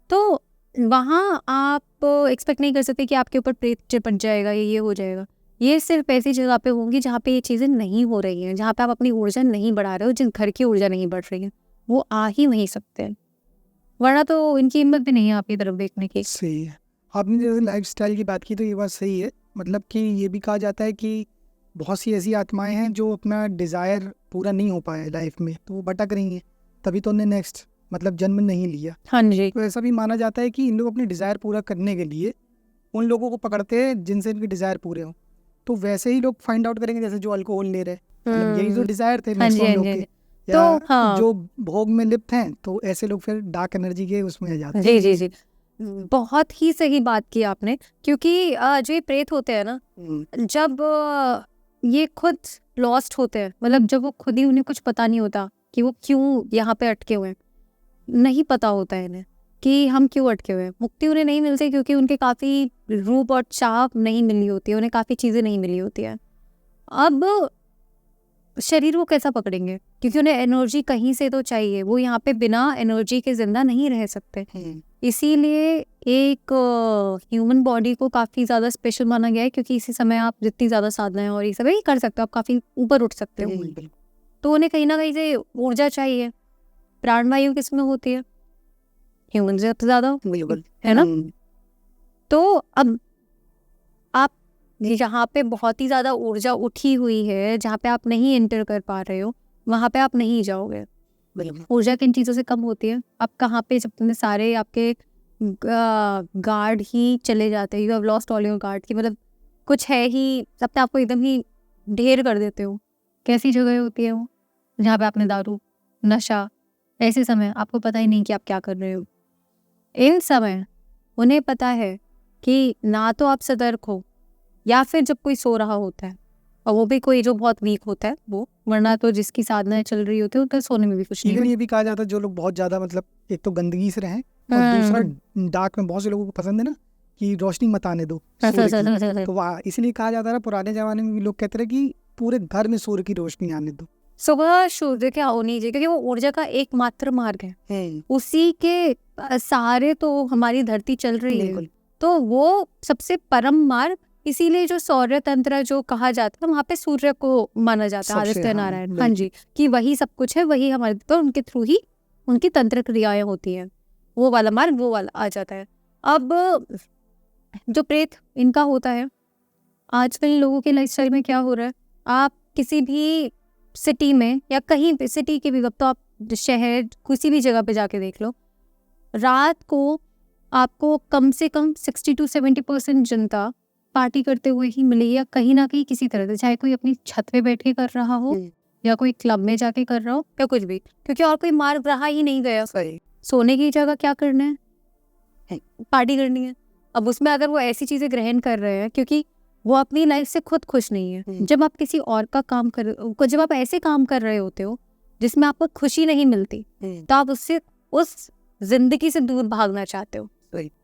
तो वहाँ आप एक्सपेक्ट नहीं कर सकते कि आपके ऊपर प्रेत चिपक जाएगा, ये हो जाएगा। ये सिर्फ ऐसी जगह पे होंगी जहाँ पे ये चीज़ें नहीं हो रही हैं, जहाँ पे आप अपनी ऊर्जा नहीं बढ़ा रहे हो, जिस घर की ऊर्जा नहीं बढ़ रही है, वो आ ही नहीं सकते हैं, वरना तो इनकी हिम्मत भी नहीं है आपकी तरफ देखने की। सही है। आपने जैसे लाइफस्टाइल की बात की तो ये बात सही है, मतलब कि ये भी कहा जाता है कि बहुत सी ऐसी आत्माएं हैं जो अपना डिज़ायर पूरा नहीं हो पाया लाइफ में, तो वो भटक रही हैं, तभी तो उन्हें नेक्स्ट मतलब जन्म नहीं लिया। हाँ जी। तो ऐसा भी माना जाता है कि इन लोग अपने डिज़ायर पूरा करने के लिए उन लोगों को पकड़ते हैं जिनसे इनके डिज़ायर पूरे हों। तो वैसे ही लोग फाइंड आउट करेंगे, जैसे जो अल्कोहल ले रहे, मतलब यही जो डिज़ायर थे मैक्सिमम लोग के, या जो भोग में लिप्त हैं, तो ऐसे लोग फिर डार्क एनर्जी के उसमें आ जाते हैं। जी जी जी, बहुत ही सही बात की आपने, क्योंकि जो ये प्रेत होते हैं ना, जब ये खुद लॉस्ट होते हैं, मतलब जब वो खुद ही, उन्हें कुछ पता नहीं होता कि वो क्यों यहाँ पे अटके हुए हैं, नहीं पता होता है इन्हें कि हम क्यों अटके हुए हैं। मुक्ति उन्हें नहीं मिलती क्योंकि उनके काफ़ी रूप और चाप नहीं मिली होती है, उन्हें काफ़ी चीज़ें नहीं मिली होती है। अब शरीर वो कैसा पकड़ेंगे, क्योंकि उन्हें एनर्जी कहीं से तो चाहिए, वो यहाँ पे बिना एनर्जी के जिंदा नहीं रह सकते। इसीलिए एक ह्यूमन बॉडी को काफ़ी ज़्यादा स्पेशल माना गया है, क्योंकि इसी समय आप जितनी ज़्यादा साधनाएं और ये सब ही कर सकते हो, आप काफ़ी ऊपर उठ सकते हो। तो उन्हें कहीं ना कहीं से ऊर्जा चाहिए। प्राणवायु किसमें होती है? ह्यूमन से ज़्यादा, है ना। तो अब आप जहाँ पे बहुत ही ज़्यादा ऊर्जा उठी हुई है, जहाँ पे आप नहीं एंटर कर पा रहे हो, वहाँ पे आप नहीं जाओगे। ऊर्जा किन चीज़ों से कम होती है? आप कहाँ पे, जब तुमने सारे आपके गार्ड ही चले जाते हैं, you have lost all your guard, की मतलब कुछ है ही, अपने आपको एकदम ही ढेर कर देते हो। कैसी जगह होती है वो? जहाँ पे आपने दारू, नशा, ऐसे समय आपको पता ही नहीं कि आप क्या कर रहे हो। इन समय उन्हें पता है कि ना तो आप सतर्क हो, या फिर जब कोई सो रहा होता है, और वो भी कोई जो बहुत वीक होता है वो, वरना तो जिसकी साधनाएं चल रही होती है उनका सोने में भी कुछ नहीं। ये भी कहा जाता है जो लोग बहुत ज़्यादा मतलब एक तो गंदगी से रहें, और दूसरा डार्क में बहुत से लोगों को पसंद है ना कि रोशनी मत आने दो सूर्य की। तो वहाँ इसलिए कहा जाता है, पुराने जमाने में भी लोग कहते रहे कि पूरे घर में सूर्य की रोशनी आने दो। सुबह सूर्य क्या होनी चाहिए, क्योंकि वो ऊर्जा का एकमात्र मार्ग है, उसी के सहारे तो हमारी धरती चल रही है, तो वो सबसे परम मार्ग। इसीलिए जो सौर्य तंत्र जो कहा जाता है, वहाँ पे सूर्य को माना जाता है, आदित्य नारायण, हाँ जी, कि वही सब कुछ है, वही हमारे, तो उनके थ्रू ही उनकी तंत्र क्रियाएं होती हैं, वो वाला मार्ग वो वाला आ जाता है। अब जो प्रेत इनका होता है, आजकल लोगों के लाइफस्टाइल में क्या हो रहा है, आप किसी भी सिटी में या कहीं पे, सिटी के भी, अब तो आप शहर किसी भी जगह पे जाके देख लो, रात को आपको कम से कम 60 to 70% जनता पार्टी करते हुए ही मिलेगी, या कहीं ना कहीं किसी तरह से, चाहे कोई अपनी छत पे बैठ के कर रहा हो, या कोई क्लब में जाके कर रहा हो, या कुछ भी, क्योंकि और कोई मार्ग रहा ही नहीं गया। सोने की जगह क्या करना है, पार्टी करनी है। अब उसमें अगर वो ऐसी चीजें ग्रहण कर रहे हैं, क्योंकि वो अपनी लाइफ से खुद खुश नहीं है, जब आप किसी और का काम कर, जब आप ऐसे काम कर रहे होते हो जिसमें आपको खुशी नहीं मिलती, तो आप उससे, उस जिंदगी से दूर भागना चाहते हो।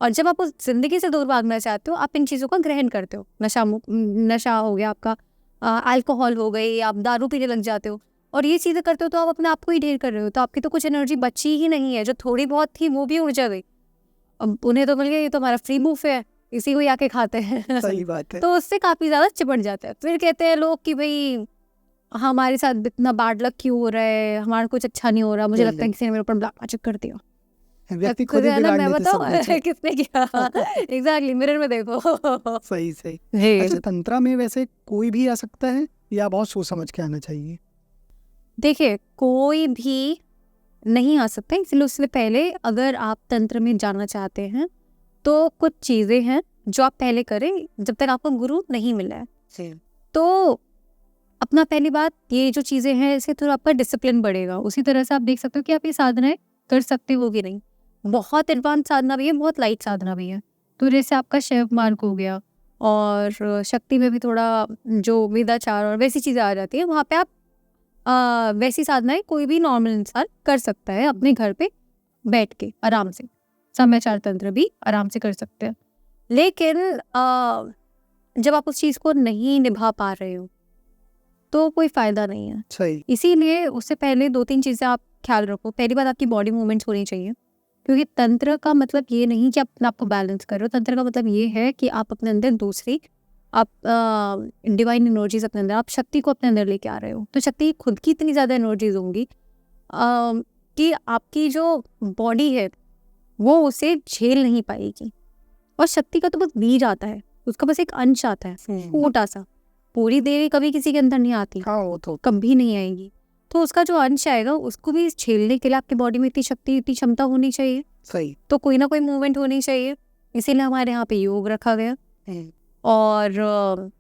और जब आप उस जिंदगी से दूर भागना चाहते हो, आप इन चीज़ों का ग्रहण करते हो। नशा हो गया आपका, अल्कोहल हो गई, आप दारू पीने लग जाते हो, और ये चीज़ें करते हो तो आप अपने आप को ही ढेर कर रहे हो। तो आपकी तो कुछ एनर्जी बची ही नहीं है, जो थोड़ी बहुत थी वो भी उड़ जा गई। अब उन्हें तो मिल गया, ये तो हमारा फ्री बुफे है, इसी को ही आके खाते हैं। सही बात है। तो उससे काफ़ी ज़्यादा चिपट जाता है। फिर कहते हैं लोग कि भाई हमारे साथ इतना बैड लक क्यों हो रहा है, हमारा कुछ अच्छा नहीं हो रहा, मुझे लगता है किसी ने मेरे ऊपर ब्लैक मैजिक कर दिया। व्यक्ति खुद ही बिगाड़ मैं लेते सब बताऊं कुछ। किसने किया। एग्जैक्टली, मिरर में देखो। सही अच्छा, तंत्रा में वैसे कोई भी आ सकता है या बहुत सोच समझ के आना चाहिए? देखिए, कोई भी नहीं आ सकता, इसलिए उससे पहले अगर आप तंत्र में जाना चाहते हैं तो कुछ चीज़ें हैं जो आप पहले करें जब तक आपको गुरु नहीं मिला है। तो अपना पहली बात, ये जो चीज़ें हैं इससे थोड़ा आपका डिसिप्लिन बढ़ेगा। उसी तरह से आप देख सकते हो कि आप ये साधनाएं कर सकते हो कि नहीं। बहुत एडवांस साधना भी है, बहुत लाइट साधना भी है। तो जैसे आपका शैव मार्ग हो गया, और शक्ति में भी थोड़ा जो वेदाचार और वैसी चीज़ें आ जाती है, वहाँ पे आप वैसी साधनाएं कोई भी नॉर्मल इंसान कर सकता है अपने घर पे बैठ के आराम से। साम्याचार तंत्र भी आराम से कर सकते हैं। लेकिन जब आप उस चीज़ को नहीं निभा पा रहे हो तो कोई फ़ायदा नहीं है। सही। इसीलिए उससे पहले 2-3 चीज़ें आप ख्याल रखो। पहली बात, आपकी बॉडी मूवमेंट्स होनी चाहिए, क्योंकि तंत्र का मतलब ये नहीं कि आप अपने आप को बैलेंस कर रहे हो। तंत्र का मतलब ये है कि आप अपने अंदर दूसरी, आप डिवाइन एनर्जीज अपने अंदर, आप शक्ति को अपने अंदर लेके आ रहे हो। तो शक्ति खुद की इतनी ज़्यादा एनर्जीज होंगी कि आपकी जो बॉडी है वो उसे झेल नहीं पाएगी। और शक्ति का तो बस बीज आता है, उसका बस एक अंश आता है छोटा सा। पूरी देवी कभी किसी के अंदर नहीं आती, वो तो कभी नहीं आएगी। तो उसका जो अंश आएगा उसको भी झेलने के लिए आपकी बॉडी में इतनी शक्ति, इतनी क्षमता होनी चाहिए। सही। तो कोई ना कोई मूवमेंट होनी चाहिए, इसीलिए हमारे यहाँ पे योग रखा गया। और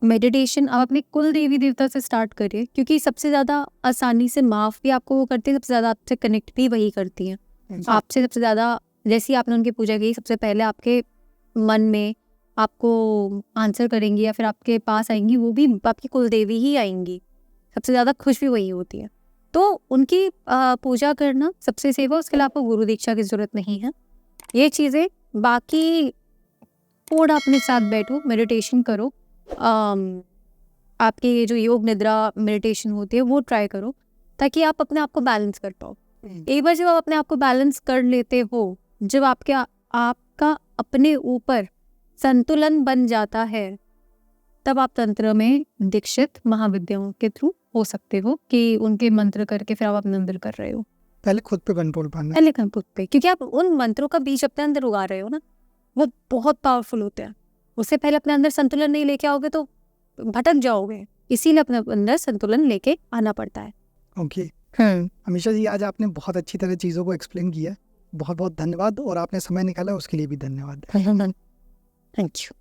मेडिटेशन आप अपने कुल देवी देवता से स्टार्ट करिए, क्योंकि सबसे ज़्यादा आसानी से माफ़ भी आपको वो करती है, सबसे ज़्यादा आपसे कनेक्ट भी वही करती हैं। आपसे सबसे ज़्यादा, जैसी आपने उनकी पूजा की, सबसे पहले आपके मन में आपको आंसर करेंगी या फिर आपके पास आएंगी, वो भी आपकी कुल देवी ही आएंगी। सबसे ज़्यादा खुश भी वही होती है। तो उनकी पूजा करना सबसे सेवा, उसके लिए आपको गुरु दीक्षा की ज़रूरत नहीं है। ये चीज़ें बाकी थोड़ा अपने साथ बैठो, मेडिटेशन करो, आपके ये जो योग निद्रा मेडिटेशन होती है वो ट्राई करो, ताकि आप अपने आप को बैलेंस कर पाओ। एक बार जब आप अपने आप को बैलेंस कर लेते हो, जब आपका अपने ऊपर संतुलन बन जाता है, तब आप तंत्र में दीक्षित महाविद्याओं के थ्रू हो सकते हो कि उनके मंत्र करके फिर आप अपने अंदर कर रहे हो। पहले खुद पे कंट्रोल पाना, पहले खुद पे, क्योंकि आप उन मंत्रों का बीज अपने अंदर उगा रहे हो ना, वो बहुत पावरफुल होते हैं। उससे पहले अपने अंदर संतुलन नहीं लेके आओगे तो भटक जाओगे, इसीलिए अपने अंदर संतुलन लेके आना पड़ता है। ओके। हमेशा जी, आज आपने बहुत अच्छी तरह चीज़ों को एक्सप्लेन किया, बहुत बहुत धन्यवाद, और आपने समय निकाला उसके लिए भी धन्यवाद। Thank you.